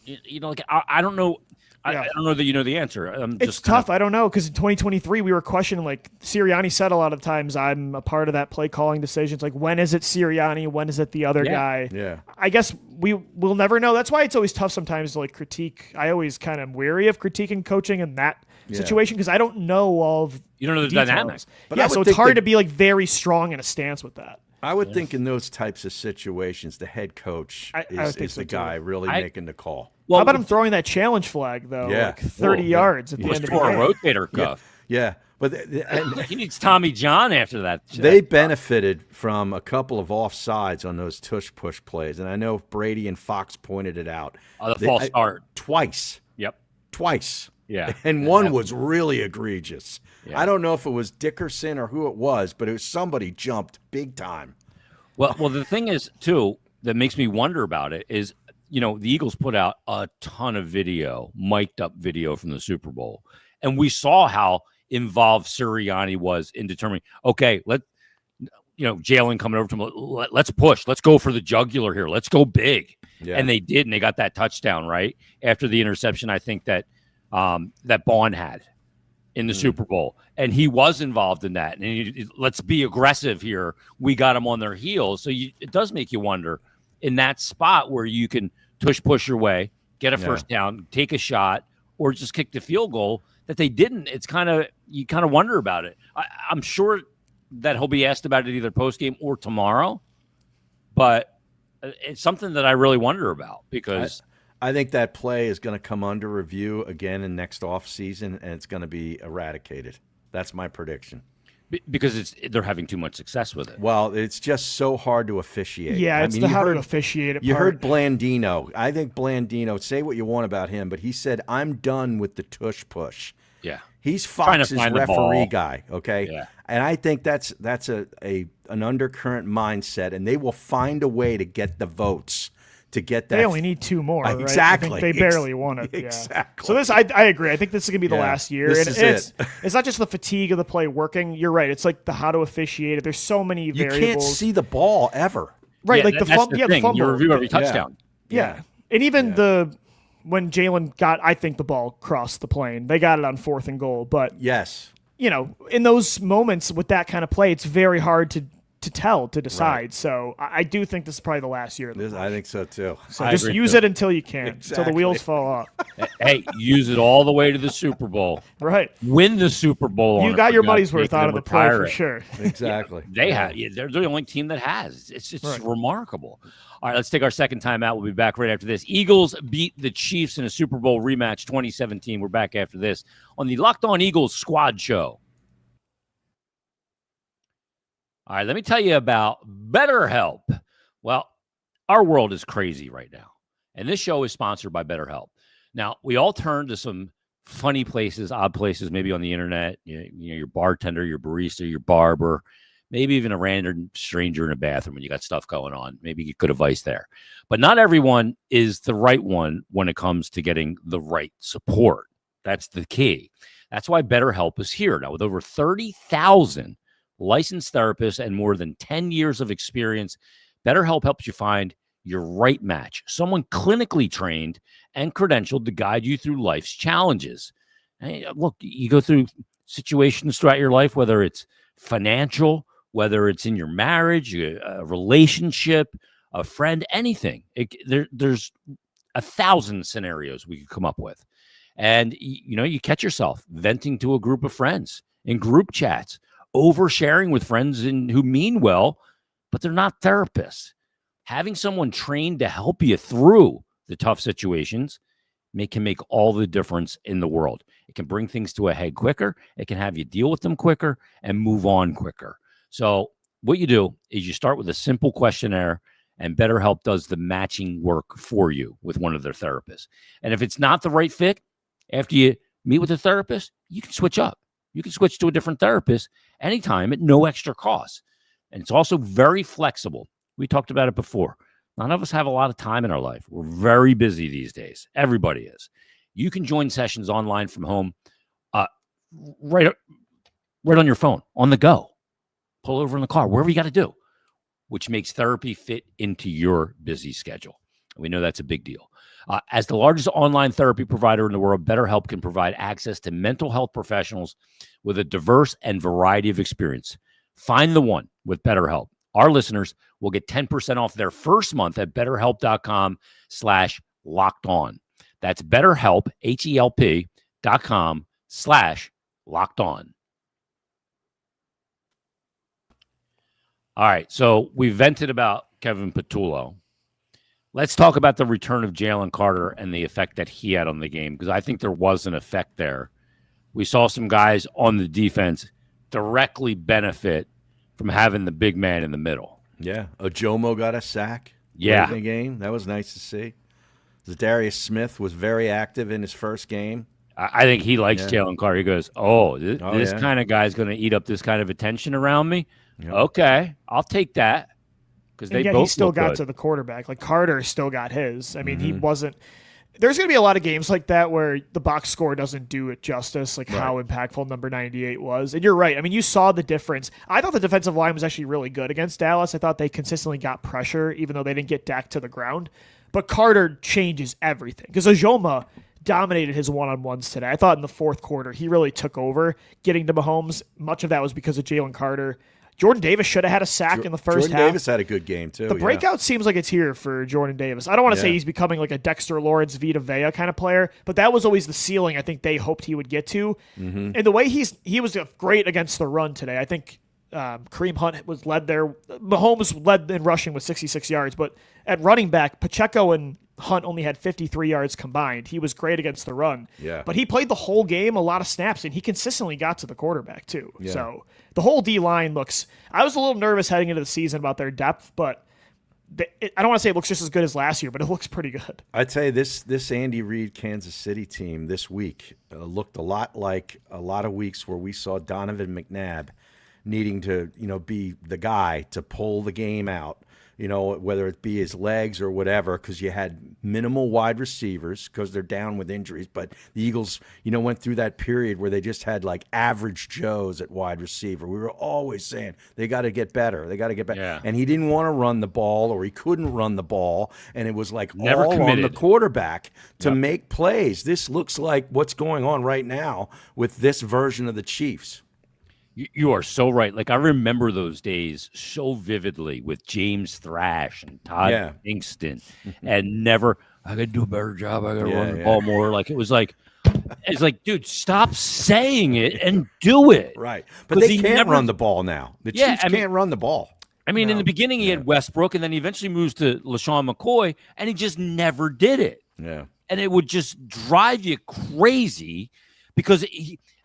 I don't know. I don't know that you know the answer. It's tough. I don't know, because in 2023 we were questioning, like Sirianni said a lot of times, I'm a part of that play calling decisions. Like, when is it Sirianni? When is it the other guy? Yeah. I guess we'll never know. That's why it's always tough sometimes to like critique. I always kind of wary of critiquing coaching in that situation because I don't know all of the details. dynamics. But so it's hard to be like very strong in a stance with that. I would think in those types of situations, the head coach is the guy really making the call. Well, how about him throwing that challenge flag, though? Yeah. Like 30 yards at the end of the game. A rotator cuff. Yeah. But he needs Tommy John after that. They benefited from a couple of offsides on those tush push plays, and I know Brady and Fox pointed it out. The false start twice. Yep, twice. Yeah, and one was really egregious. Yeah. I don't know if it was Dickerson or who it was, but it was somebody jumped big time. Well, the thing is too that makes me wonder about it is, the Eagles put out a ton of video, mic'd up video from the Super Bowl, and we saw how involved Sirianni was in determining, okay, Jalen coming over to him, let's push, let's go for the jugular here, let's go big. Yeah. And they did, and they got that touchdown right after the interception, I think that that Bond had in the Super Bowl, and he was involved in that. And let's be aggressive here. We got them on their heels. So it does make you wonder in that spot where you can tush push your way, get a first down, take a shot, or just kick the field goal. That they didn't. It's you kind of wonder about it. I'm sure that he'll be asked about it either post game or tomorrow, but it's something that I really wonder about because I think that play is going to come under review again in next off season, and it's going to be eradicated. That's my prediction. Because they're having too much success with it. Well, it's just so hard to officiate. Yeah, it's how to officiate it. You heard Blandino. I think Blandino, say what you want about him, but he said, I'm done with the tush push. Yeah. He's Fox's referee guy, okay? Yeah. And I think that's an undercurrent mindset, and they will find a way to get the votes. To get that, they only need two more. Right? Exactly, I think they barely won it. Exactly. So I agree. I think this is gonna be the last year. It's not just the fatigue of the play working. You're right. It's like the how to officiate it. There's so many variables. You can't see the ball ever. Right, like the fumble. You review every touchdown. Yeah. And even when Jalen got, I think the ball crossed the plane. They got it on 4th and goal, but yes, in those moments with that kind of play, it's very hard to decide. Right. So I do think this is probably the last year. I think so too. So just use it until you can, until the wheels fall off. Hey, use it all the way to the Super Bowl. Right. Win the Super Bowl. You got your money's worth out of the play for sure. Exactly. They're the only team that has. It's remarkable. All right, let's take our second time out. We'll be back right after this. Eagles beat the Chiefs in a Super Bowl rematch 2017. We're back after this on the Locked On Eagles Squad Show. All right, let me tell you about BetterHelp. Well, our world is crazy right now, and this show is sponsored by BetterHelp. Now, we all turn to some funny places, odd places, maybe on the internet, your bartender, your barista, your barber, maybe even a random stranger in a bathroom when you got stuff going on. Maybe you get good advice there. But not everyone is the right one when it comes to getting the right support. That's the key. That's why BetterHelp is here. Now, with over 30,000 licensed therapists and more than 10 years of experience, BetterHelp helps you find your right match, someone clinically trained and credentialed to guide you through life's challenges. Hey, look, you go through situations throughout your life, whether it's financial, whether it's in your marriage, a relationship, a friend, anything. There's 1,000 scenarios we could come up with. And, you catch yourself venting to a group of friends in group chats, oversharing with friends who mean well, but they're not therapists. Having someone trained to help you through the tough situations can make all the difference in the world. It can bring things to a head quicker. It can have you deal with them quicker and move on quicker. So what you do is you start with a simple questionnaire, and BetterHelp does the matching work for you with one of their therapists. And if it's not the right fit, after you meet with a therapist, you can switch up. You can switch to a different therapist anytime at no extra cost. And it's also very flexible. We talked about it before. None of us have a lot of time in our life. We're very busy these days. Everybody is. You can join sessions online from home, right on your phone, on the go. Pull over in the car, wherever you got to do, which makes therapy fit into your busy schedule. We know that's a big deal. As the largest online therapy provider in the world, BetterHelp can provide access to mental health professionals with a diverse and variety of experience. Find the one with BetterHelp. Our listeners will get 10% off their first month at BetterHelp.com/lockedon. That's BetterHelp, HELP.com/lockedon. All right, so we vented about Kevin Patullo. Let's talk about the return of Jalen Carter and the effect that he had on the game, because I think there was an effect there. We saw some guys on the defense directly benefit from having the big man in the middle. Yeah, Ojomo got a sack. Yeah, in the game. That was nice to see. Za'Darius Smith was very active in his first game. I think he likes Jalen Carter. He goes, this kind of guy's going to eat up this kind of attention around me. Yep. Okay, I'll take that. Because he still got good. To the quarterback. Like Carter still got his. I mean, he wasn't. There's going to be a lot of games like that where the box score doesn't do it justice, like how impactful number 98 was. And you're right. I mean, you saw the difference. I thought the defensive line was actually really good against Dallas. I thought they consistently got pressure, even though they didn't get Dak to the ground. But Carter changes everything because Ojoma dominated his one-on-ones today. I thought in the fourth quarter he really took over getting to Mahomes. Much of that was because of Jalen Carter. Jordan Davis should have had a sack in the first half. Jordan Davis had a good game, too. The breakout seems like it's here for Jordan Davis. I don't want to say he's becoming like a Dexter Lawrence, Vita Vea kind of player, but that was always the ceiling I think they hoped he would get to. And the way he was great against the run today. I think Kareem Hunt was led there. Mahomes led in rushing with 66 yards, but at running back, Pacheco and Hunt only had 53 yards combined. He was great against the run. Yeah. But he played the whole game, a lot of snaps, and he consistently got to the quarterback too. Yeah. So the whole D-line looks – I was a little nervous heading into the season about their depth, but I don't want to say it looks just as good as last year, but it looks pretty good. I'd say this Andy Reid Kansas City team this week looked a lot like a lot of weeks where we saw Donovan McNabb needing to, be the guy to pull the game out. Whether it be his legs or whatever, because you had minimal wide receivers because they're down with injuries. But the Eagles, went through that period where they just had like average Joes at wide receiver. We were always saying they got to get better. They got to get better. Yeah. And he didn't want to run the ball, or he couldn't run the ball. And it was like Never all committed. on the quarterback to make plays. This looks like what's going on right now with this version of the Chiefs. You are so right. Like, I remember those days so vividly with James Thrash and Todd Kingston, and never, I got to do a better job. I got to run the ball more. Like, it's like, dude, stop saying it and do it. Right. But they can't run the ball now. The Chiefs can't run the ball. I mean, in the beginning, he had Westbrook, and then he eventually moves to LaShawn McCoy, and he just never did it. Yeah. And it would just drive you crazy because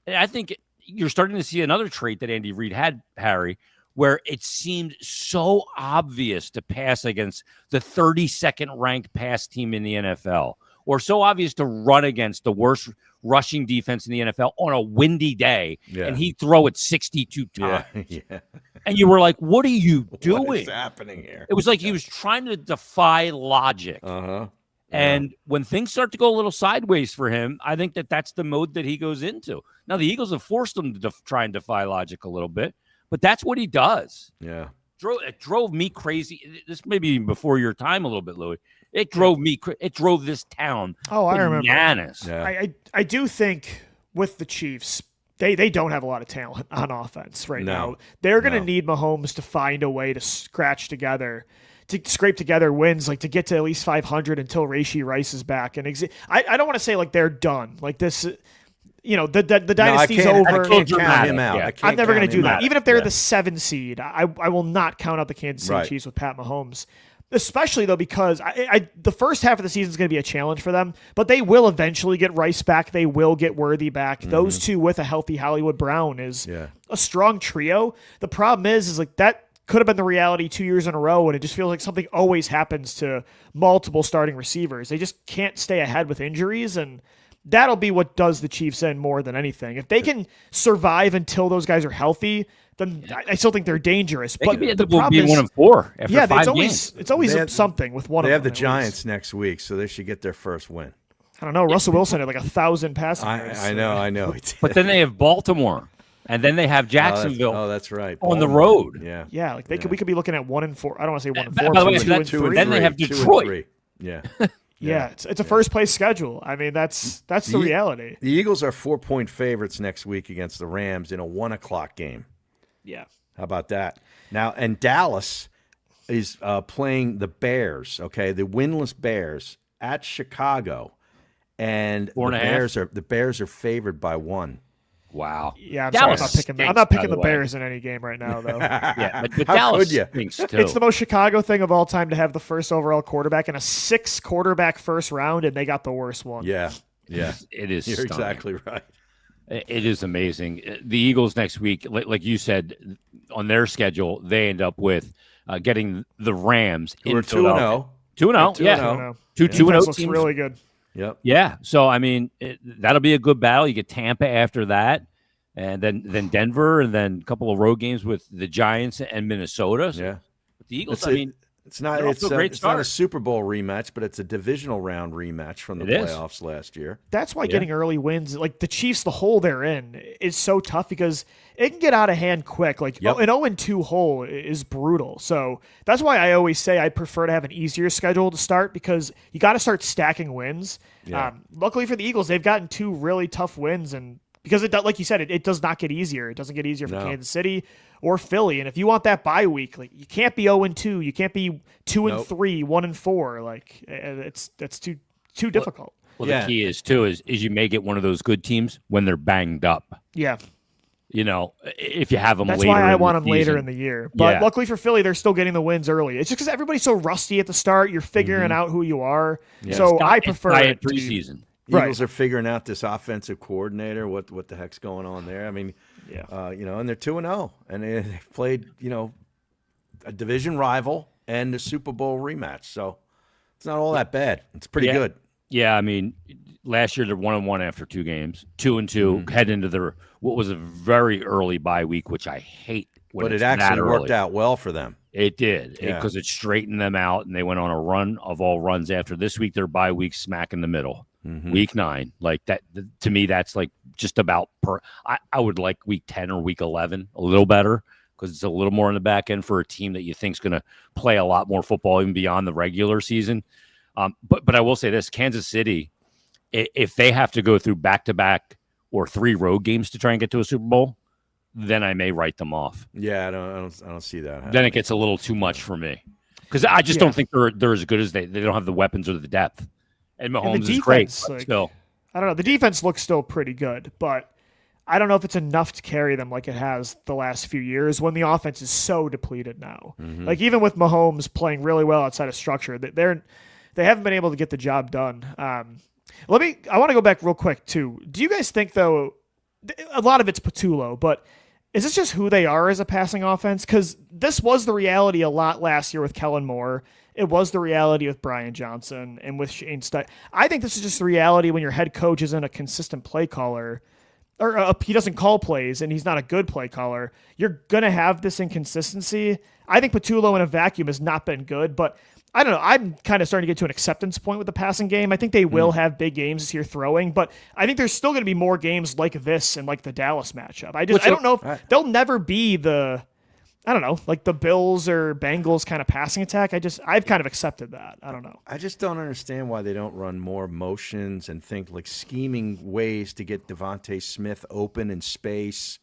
I think you're starting to see another trait that Andy Reid had, Harry, where it seemed so obvious to pass against the 32nd ranked pass team in the NFL, or so obvious to run against the worst rushing defense in the NFL on a windy day, and he'd throw it 62 times. Yeah. And you were like, what are you doing? What is happening here? It was like he was trying to defy logic. And when things start to go a little sideways for him, I think that's the mode that he goes into. Now, the Eagles have forced him to try and defy logic a little bit, but that's what he does. Yeah. It drove me crazy. This may be even before your time a little bit, Louis. It drove me. It drove this town. I remember. Bananas. Yeah. I do think with the Chiefs, they don't have a lot of talent on offense right now. They're going to need Mahomes to find a way to scrape together wins, like to get to at least 500 until Rashee Rice is back. And I don't want to say like they're done. Like this, the dynasty's over. I can't count him out. Yeah. I'm never going to do that. Even if they're the 7 seed, I will not count out the Kansas City Chiefs with Pat Mahomes. Especially though, because the first half of the season is going to be a challenge for them, but they will eventually get Rice back. They will get Worthy back. Those two with a healthy Hollywood Brown is a strong trio. The problem is like that could have been the reality 2 years in a row, and it just feels like something always happens to multiple starting receivers. They just can't stay ahead with injuries, and that'll be what does the Chiefs in more than anything. If they can survive until those guys are healthy, then I still think they're dangerous. But the problem is 1-4 after 5 games. It's always something with one of them. They have the Giants next week, so they should get their first win. I don't know. Russell Wilson had like 1,000 passing yards. I know. But then they have Baltimore. And then they have Jacksonville. That's right. On the road. Yeah. Like we could be looking at 1-4. I don't want to say 1-4. By the way, 2-3. then they have Detroit. Yeah. It's a first place schedule. I mean, that's the reality. The Eagles are 4-point favorites next week against the Rams in a 1:00 game. Yeah. How about that? Now, and Dallas is playing the Bears. Okay, the winless Bears at Chicago, and the Bears are favored by 1. Wow. Yeah, I'm Dallas sorry. I'm not picking the Bears in any game right now, though. Yeah, but How Dallas could you? stinks too. It's the most Chicago thing of all time to have the first overall quarterback in a 6-quarterback first round, and they got the worst one. Yeah. It is. You're stunning. exactly right. It is amazing. The Eagles next week, like you said, on their schedule, they end up with getting the Rams We're in Philadelphia. 2-0. 2-0, yeah. 2-0. Two Defense 2-0 looks teams. really good. Yep. Yeah. So, I mean, that'll be a good battle. You get Tampa after that, and then Denver, and then a couple of road games with the Giants and Minnesota. So Yeah. the Eagles, It's not they're off to a great it's not a start. Super Bowl rematch, but it's a divisional round rematch from the It is. playoffs last year. That's why getting early wins, like the Chiefs, the hole they're in is so tough because it can get out of hand quick. Like Yep. an 0-2 hole is brutal. So that's why I always say I'd prefer to have an easier schedule to start because you got to start stacking wins. Yeah. Luckily for the Eagles, they've gotten 2 really tough wins, and because like you said, it does not get easier. It doesn't get easier for No. Kansas City or Philly. And if you want that bye week, like you can't be 0-2. You can't be 2-3, 1-4. Like that's too difficult. well, Yeah. the key is you may get one of those good teams when they're banged up. Yeah. You know, if you have them That's later why I in want the them later season. in the year. But Yeah. luckily for Philly, they're still getting the wins early. It's just because everybody's so rusty at the start. You're figuring out who you are. Yeah. So It's I prefer diet it to be- preseason. Right. Eagles are figuring out this offensive coordinator. What the heck's going on there? I mean, Yeah. and they're 2-0, and they've played a division rival and a Super Bowl rematch. So it's not all that bad. It's pretty good. Yeah, I mean, last year they're 1-1 after 2 games, 2-2, head into what was a very early bye week, which I hate. But it actually worked out well for them. It did Yeah. because it straightened them out, and they went on a run of all runs after this week. Their bye week smack in the middle, week 9. Like that to me, that's like just about I would like week 10 or week 11 a little better because it's a little more on the back end for a team that you think is going to play a lot more football even beyond the regular season. But I will say this: Kansas City, if they have to go through back-to-back or 3 road games to try and get to a Super Bowl, then I may write them off. Yeah, I don't see that happening. Then it gets a little too much for me because I just don't think they're as good as they don't have the weapons or the depth. And Mahomes is great, but still. I don't know. The defense looks still pretty good, but I don't know if it's enough to carry them like it has the last few years when the offense is so depleted now. Like even with Mahomes playing really well outside of structure, they haven't been able to get the job done. I want to go back real quick too. Do you guys think though, a lot of it's Patullo, but is this just who they are as a passing offense? Because this was the reality a lot last year with Kellen Moore. It was the reality with Brian Johnson and with Shane Steichen. I think this is just the reality when your head coach isn't a consistent play caller, or he doesn't call plays and he's not a good play caller. You're going to have this inconsistency. I think Patullo in a vacuum has not been good, but I don't know. I'm kind of starting to get to an acceptance point with the passing game. I think they will have big games this year throwing, but I think there's still going to be more games like this and like the Dallas matchup. I don't know if they'll never be like the Bills or Bengals kind of passing attack. I've kind of accepted that. I don't know. I just don't understand why they don't run more motions and think like scheming ways to get Devontae Smith open in space.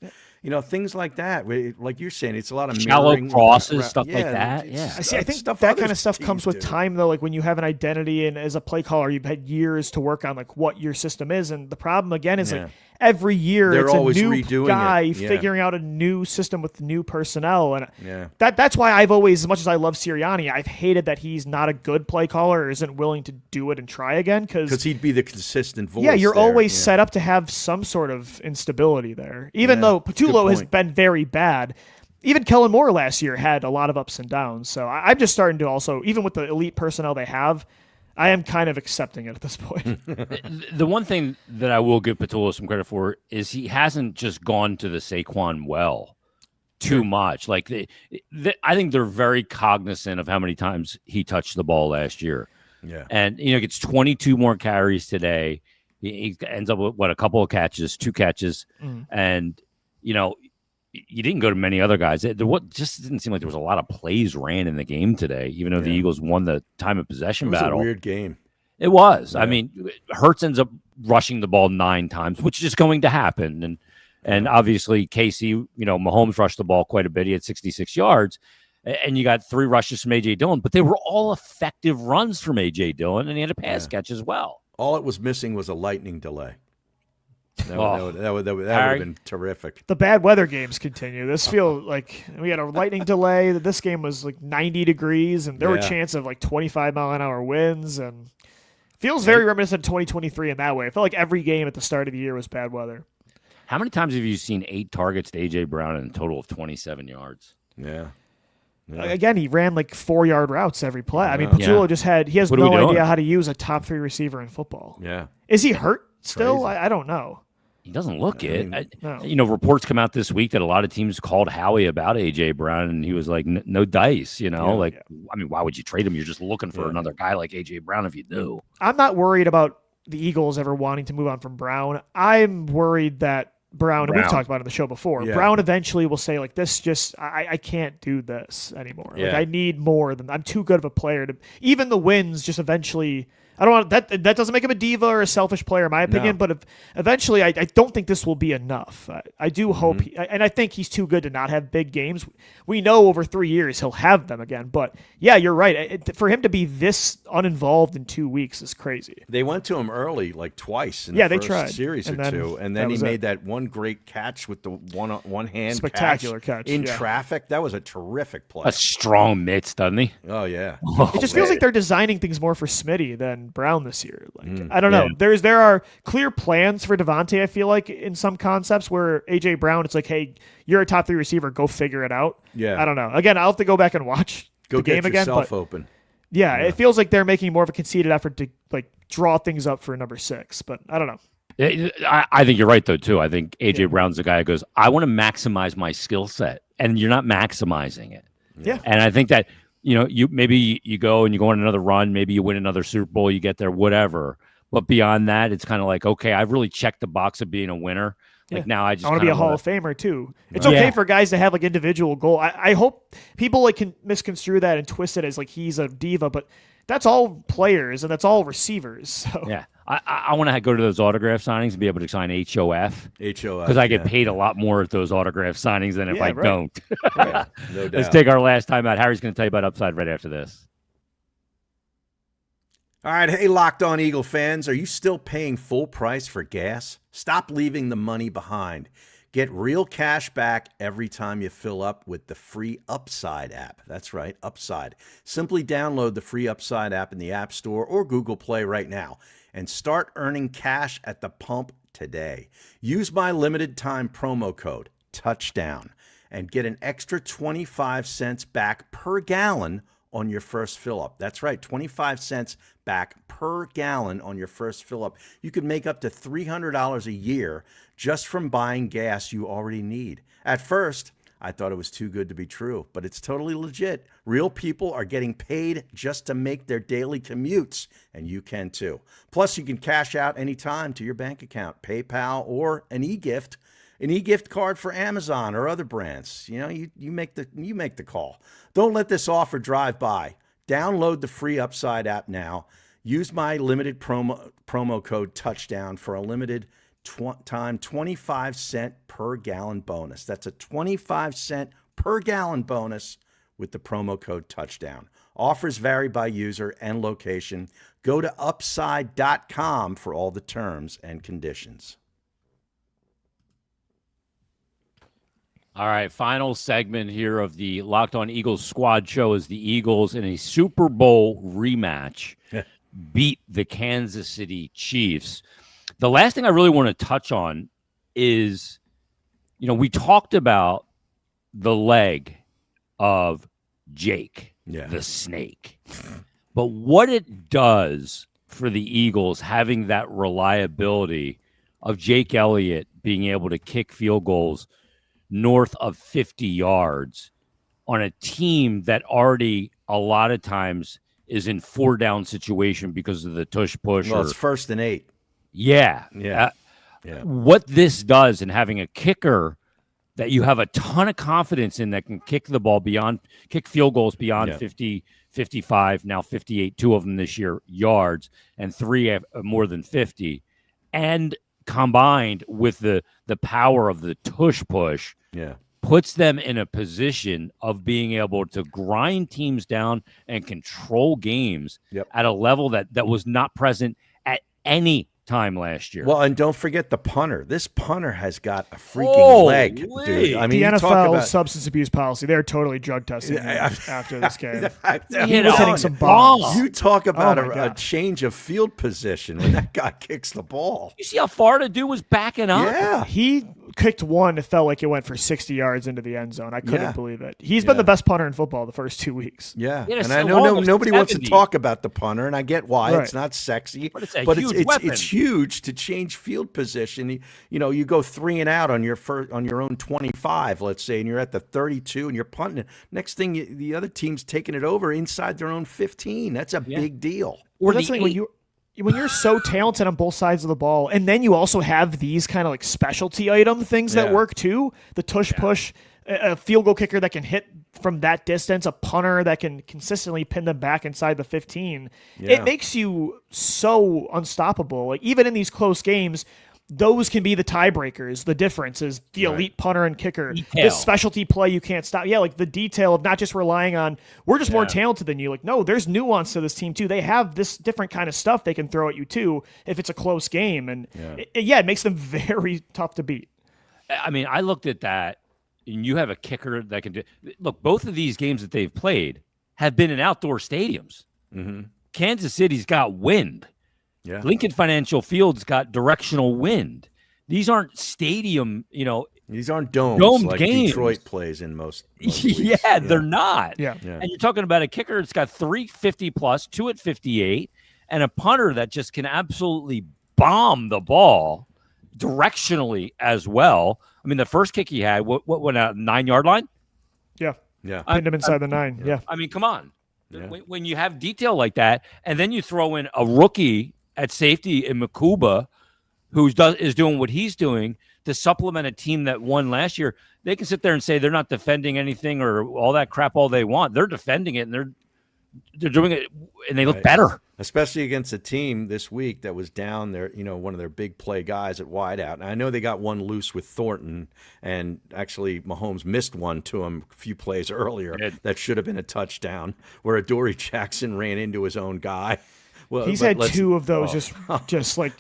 Things like that. Like you're saying, it's a lot of shallow mirroring crosses, stuff like that. Yeah. I think that kind of stuff comes with time, though. Like when you have an identity and as a play caller, you've had years to work on like what your system is. And the problem again is like every year They're it's a always new redoing guy it. Yeah. figuring out a new system with new personnel. And that's why I've always, as much as I love Sirianni, I've hated that he's not a good play caller or isn't willing to do it and try again. Because he'd be the consistent voice. Yeah, you're there. always set up to have some sort of instability there. Even though Patullo has been very bad. Even Kellen Moore last year had a lot of ups and downs. So I'm just starting to also, even with the elite personnel they have, I am kind of accepting it at this point. The one thing that I will give Patullo some credit for is he hasn't just gone to the Saquon well too much. Like I think they're very cognizant of how many times he touched the ball last year. Yeah. And, gets 22 more carries today. He ends up with, a couple of catches, 2 catches. And, you didn't go to many other guys. Just didn't seem like there was a lot of plays ran in the game today, even though the Eagles won the time of possession battle. It was a weird game. It was. Yeah. I mean, Hurts ends up rushing the ball 9 times, which is just going to happen. And obviously, Casey, Mahomes rushed the ball quite a bit. He had 66 yards. And you got 3 rushes from A.J. Dillon, but they were all effective runs from A.J. Dillon, and he had a pass catch as well. All it was missing was a lightning delay. That would have been terrific. The bad weather games continue. This feels like we had a lightning delay. This game was like 90 degrees, and there were chances of like 25-mile-an-hour winds, and feels very reminiscent of 2023 in that way. I felt like every game at the start of the year was bad weather. How many times have you seen 8 targets to A.J. Brown and a total of 27 yards? Yeah. Again, he ran like 4-yard routes every play. I mean, Patullo he has no idea how to use a top 3 receiver in football. Yeah. Is he hurt still? I don't know. He doesn't look it. No. Reports come out this week that a lot of teams called Howie about A.J. Brown, and he was like, no dice, I mean, why would you trade him? You're just looking for another guy like A.J. Brown if you do. I'm not worried about the Eagles ever wanting to move on from Brown. I'm worried that Brown, and we've talked about it on the show before, Brown eventually will say, like, this just, I can't do this anymore. Yeah. Like, I need more than, I'm too good of a player to, even the wins just eventually, I don't want, that doesn't make him a diva or a selfish player in my opinion, but eventually I don't think this will be enough. I do hope, and I think he's too good to not have big games. We know over 3 years he'll have them again, but yeah, you're right. For him to be this uninvolved in 2 weeks is crazy. They went to him early, like twice in the they first tried. series or two, and then he made that one great catch with the one hand spectacular catch in traffic. That was a terrific play. A strong mitts, doesn't he? Oh, yeah. It just feels like they're designing things more for Smitty than Brown this year. Like I don't know. There are clear plans for Devontae, I feel like, in some concepts where A.J. Brown, it's like, hey, you're a top 3 receiver, go figure it out. Yeah. I don't know. Again, I'll have to go back and watch the game again. Go get yourself open. Yeah, it feels like they're making more of a conceited effort to like draw things up for number 6, but I don't know. I think you're right, though, too. I think A.J. Brown's the guy who goes, I want to maximize my skill set, and you're not maximizing it. Yeah. And I think that, you maybe you go and you go on another run, maybe you win another Super Bowl, you get there, whatever. But beyond that, it's kind of like, okay, I've really checked the box of being a winner. Like now I want to be a Hall of Famer too. It's okay for guys to have like individual goal. I hope people like can misconstrue that and twist it as like he's a diva, but that's all players and that's all receivers. So. Yeah. I want to go to those autograph signings and be able to sign HOF. Because I get paid a lot more at those autograph signings than if I don't. No doubt. Let's take our last time out. Harry's going to tell you about Upside right after this. All right, hey, Locked On Eagle fans, are you still paying full price for gas? Stop leaving the money behind. Get real cash back every time you fill up with the free Upside app. That's right, Upside. Simply download the free Upside app in the App Store or Google Play right now and start earning cash at the pump today. Use my limited time promo code, TOUCHDOWN, and get an extra 25 cents back per gallon on your first fill up. That's right, 25 cents back per gallon on your first fill up. You could make up to $300 a year just from buying gas you already need. At first, I thought it was too good to be true, but it's totally legit. Real people are getting paid just to make their daily commutes, and you can too. Plus, you can cash out anytime to your bank account, PayPal, or an e-gift card for Amazon or other brands. You make the call. Don't let this offer drive by. Download the free Upside app now. Use my limited promo code TOUCHDOWN for a limited time 25 cent per gallon bonus. That's a 25 cent per gallon bonus with the promo code TOUCHDOWN. Offers vary by user and location. Go to upside.com for all the terms and conditions. All right, final segment here of the Locked On Eagles squad show is the Eagles in a Super Bowl rematch beat the Kansas City Chiefs. The last thing I really want to touch on is, we talked about the leg of Jake, the snake. But what it does for the Eagles, having that reliability of Jake Elliott being able to kick field goals north of 50 yards on a team that already a lot of times is in 4-down situation because of the tush push. Well, it's 1st and 8. Yeah. What this does in having a kicker that you have a ton of confidence in that can kick field goals beyond 50, 55, now 58, 2 of them this year, yards, and 3 have more than 50. And combined with the power of the tush push, puts them in a position of being able to grind teams down and control games at a level that was not present at any time last year. Well, and don't forget the punter. This punter has got a freaking leg, dude. I mean, the you NFL talk about substance abuse policy, they're totally drug testing him after this game. He was hitting some bombs. You talk about my a change of field position when that guy kicks the ball. You see how far the dude was backing up? Yeah. He kicked one. It felt like it went for 60 yards into the end zone. I couldn't believe it. He's been the best punter in football the first 2 weeks. Yeah. Yeah, And so I know nobody wants to 70. talk about the punter, and I get why. Right. It's not sexy. But it's a huge weapon. It's huge to change field position. You go 3 and out on your own 25, let's say, and you're at the 32 and you're punting it. Next thing, the other team's taking it over inside their own 15. That's a big deal. Or that's like when you're so talented on both sides of the ball, and then you also have these kind of like specialty item things that work too. The tush push, a field goal kicker that can hit from that distance, a punter that can consistently pin them back inside the 15. It makes you so unstoppable. Like even in these close games, those can be the tiebreakers. The difference is the elite punter and kicker. This specialty play you can't stop. Yeah, like the detail of not just relying on, we're just more talented than you. Like, no, there's nuance to this team too. They have this different kind of stuff they can throw at you too if it's a close game. And it makes them very tough to beat. I mean, I looked at that, and you have a kicker that can do. Look, both of these games that they've played have been in outdoor stadiums. Mm-hmm. Kansas City's got wind. Yeah. Lincoln Financial Field's got directional wind. These aren't stadium, These aren't domed like games. Detroit plays in most yeah, they're not. Yeah. And you're talking about a kicker that's got 350 plus, 2 at 58, and a punter that just can absolutely bomb the ball directionally as well. I mean, the first kick he had, what went out 9-yard line? Yeah. Yeah. Pinned him inside the 9. Yeah. I mean, come on. Yeah. When you have detail like that, and then you throw in a rookie at safety in Makuba, who is doing what he's doing to supplement a team that won last year, they can sit there and say they're not defending anything or all that crap all they want. They're defending it, and they're doing it, and they look better. Especially against a team this week that was down there, one of their big play guys at wideout. And I know they got one loose with Thornton, and actually Mahomes missed one to him a few plays earlier that should have been a touchdown, where Adoree Jackson ran into his own guy. Well, he's had 2 of those just like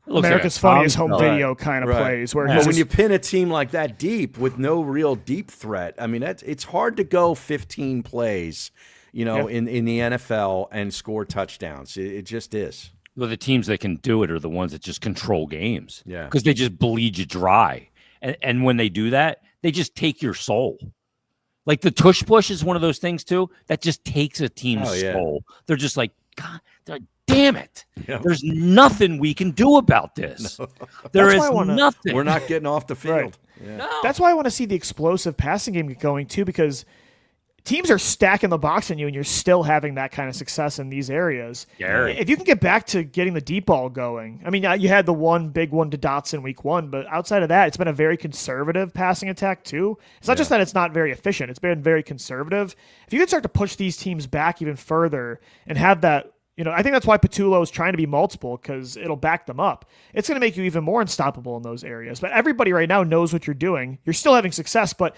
America's Funniest Home Video kind of plays. Where when you pin a team like that deep with no real deep threat, I mean, it's hard to go 15 plays, in the NFL and score touchdowns. It just is. Well, the teams that can do it are the ones that just control games. Yeah. Because they just bleed you dry. And when they do that, they just take your soul. Like the tush push is one of those things, too, that just takes a team's soul. They're just like, God, damn it. Yeah. There's nothing we can do about this. No. There is nothing. We're not getting off the field. Right. Yeah. No. That's why I want to see the explosive passing game get going, too, because teams are stacking the box on you, and you're still having that kind of success in these areas. Gary. If you can get back to getting the deep ball going, I mean, you had the one big one to Dotson week 1, but outside of that, it's been a very conservative passing attack too. It's not just that it's not very efficient. It's been very conservative. If you can start to push these teams back even further and have that, I think that's why Patullo is trying to be multiple, because it'll back them up. It's going to make you even more unstoppable in those areas. But everybody right now knows what you're doing. You're still having success, but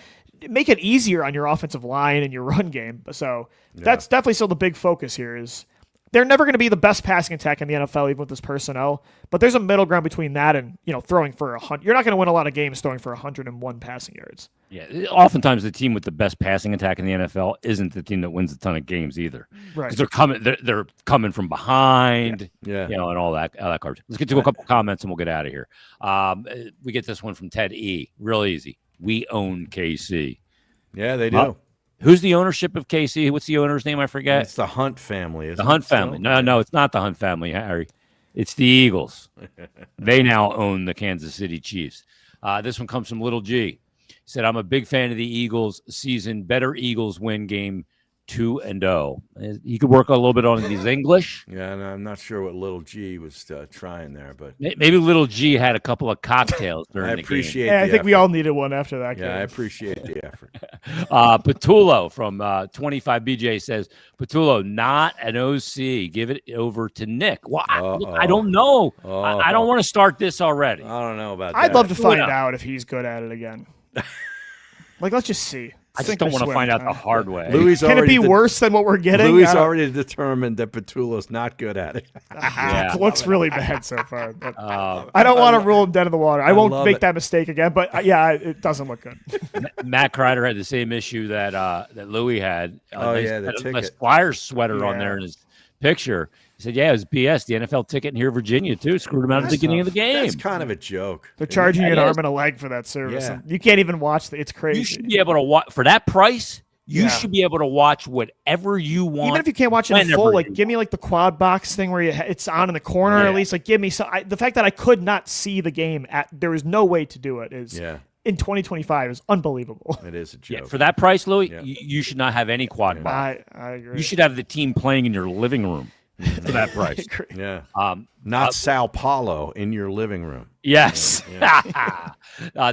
make it easier on your offensive line and your run game. So that's definitely still the big focus here. Is they're never going to be the best passing attack in the NFL, even with this personnel. But there's a middle ground between that and throwing for 100. You're not going to win a lot of games throwing for 101 passing yards. Yeah, oftentimes the team with the best passing attack in the NFL isn't the team that wins a ton of games either. Right? Because they're coming from behind. Yeah. And all that garbage. Let's get to a couple comments and we'll get out of here. We get this one from Ted E. Real easy. We own KC. Yeah, they do. Who's the ownership of KC? What's the owner's name? I forget. It's the Hunt family. Isn't the Hunt family. No, it's not the Hunt family, Harry. It's the Eagles. They now own the Kansas City Chiefs. This one comes from Little G. He said, I'm a big fan of the Eagles season. Better Eagles win game 2-0. You could work a little bit on his English. Yeah, and I'm not sure what Little G was trying there, but maybe Little G had a couple of cocktails during the game. I appreciate. I think we all needed one after that. Yeah, I appreciate the effort. Patullo from 25BJ says, Patullo, not an OC. Give it over to Nick. Well, I don't know. I don't want to start this already. I don't know about that. I'd love to find out if he's good at it again. Let's just see. I just don't want to find out the hard way. Can it be worse than what we're getting? Louis already determined that Patullo's not good at it. It looks really bad so far. I don't want to rule him dead in the water. I won't make that mistake again, but it doesn't look good. Matt Kreider had the same issue that Louis had. The Flyers sweater on there in his picture. He said, it was BS. The NFL ticket in here in Virginia, too. Screwed him out at the beginning of the game. That's kind of a joke. They're charging you an arm and a leg for that service. Yeah. You can't even watch it's crazy. You should be able to watch for that price. You should be able to watch whatever you want. Even if you can't watch it in full, give me the quad box thing where it's on in the corner at least. Give me the fact that I could not see the game there was no way to do it in 2025 is unbelievable. It is a joke. Yeah, for that price, Louis, you should not have any quad box. I agree. You should have the team playing in your living room for that price. Yeah. Not Sao Paulo in your living room. Yes.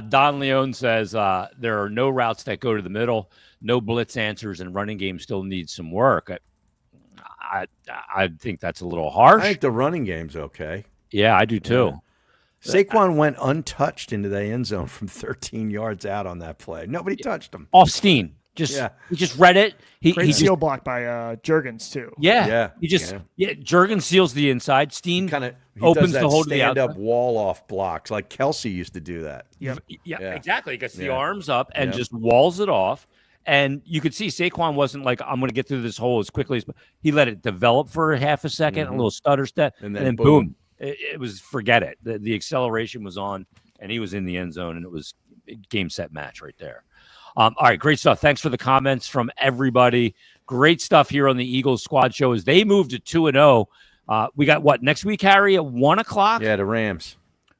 Don Leone says there are no routes that go to the middle, no blitz answers, and running game still needs some work. I think that's a little harsh. I think the running game's okay. Yeah, I do too. Yeah. Saquon went untouched into the end zone from 13 yards out on that play. Nobody touched him. Off Steen. He just read it. Great seal block by Juergens too. Yeah. Juergens seals the inside. Steen kind of opens the hole to the outside. Stand-up wall-off blocks like Kelsey used to do that. Yeah, exactly. He gets the arms up and just walls it off. And you could see Saquon wasn't like, I'm going to get through this hole as quickly as he let it develop for half a second, a little stutter step, and then boom. It was forget it. The acceleration was on, and he was in the end zone, and it was game, set, match right there. All right, great stuff. Thanks for the comments from everybody. Great stuff here on the Eagles Squad Show as they move to 2-0. We got what next week, Harry, at 1:00? Yeah, the Rams.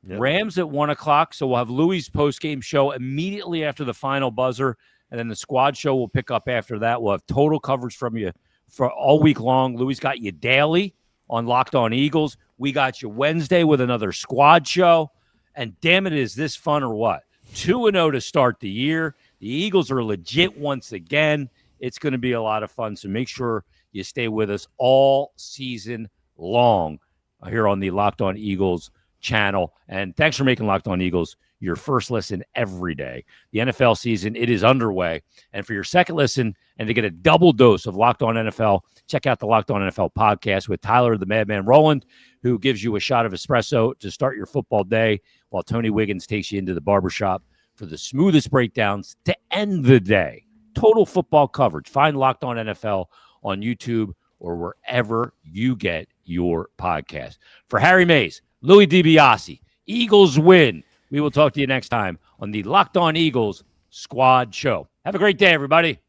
Yep. Rams at 1:00. So we'll have Louis' post-game show immediately after the final buzzer, and then the Squad Show will pick up after that. We'll have total coverage from you for all week long. Louis got you daily on Locked On Eagles. We got you Wednesday with another Squad Show. And damn it, is this fun or what? 2-0 to start the year. The Eagles are legit once again. It's going to be a lot of fun, so make sure you stay with us all season long here on the Locked On Eagles channel. And thanks for making Locked On Eagles your first listen every day. The NFL season, it is underway. And for your second listen and to get a double dose of Locked On NFL, check out the Locked On NFL podcast with Tyler the Madman Rowland, who gives you a shot of espresso to start your football day while Tony Wiggins takes you into the barbershop for the smoothest breakdowns to end the day. Total football coverage. Find Locked On NFL on YouTube or wherever you get your podcast. For Harry Mays, Louis DiBiase, Eagles win. We will talk to you next time on the Locked On Eagles Squad Show. Have a great day, everybody.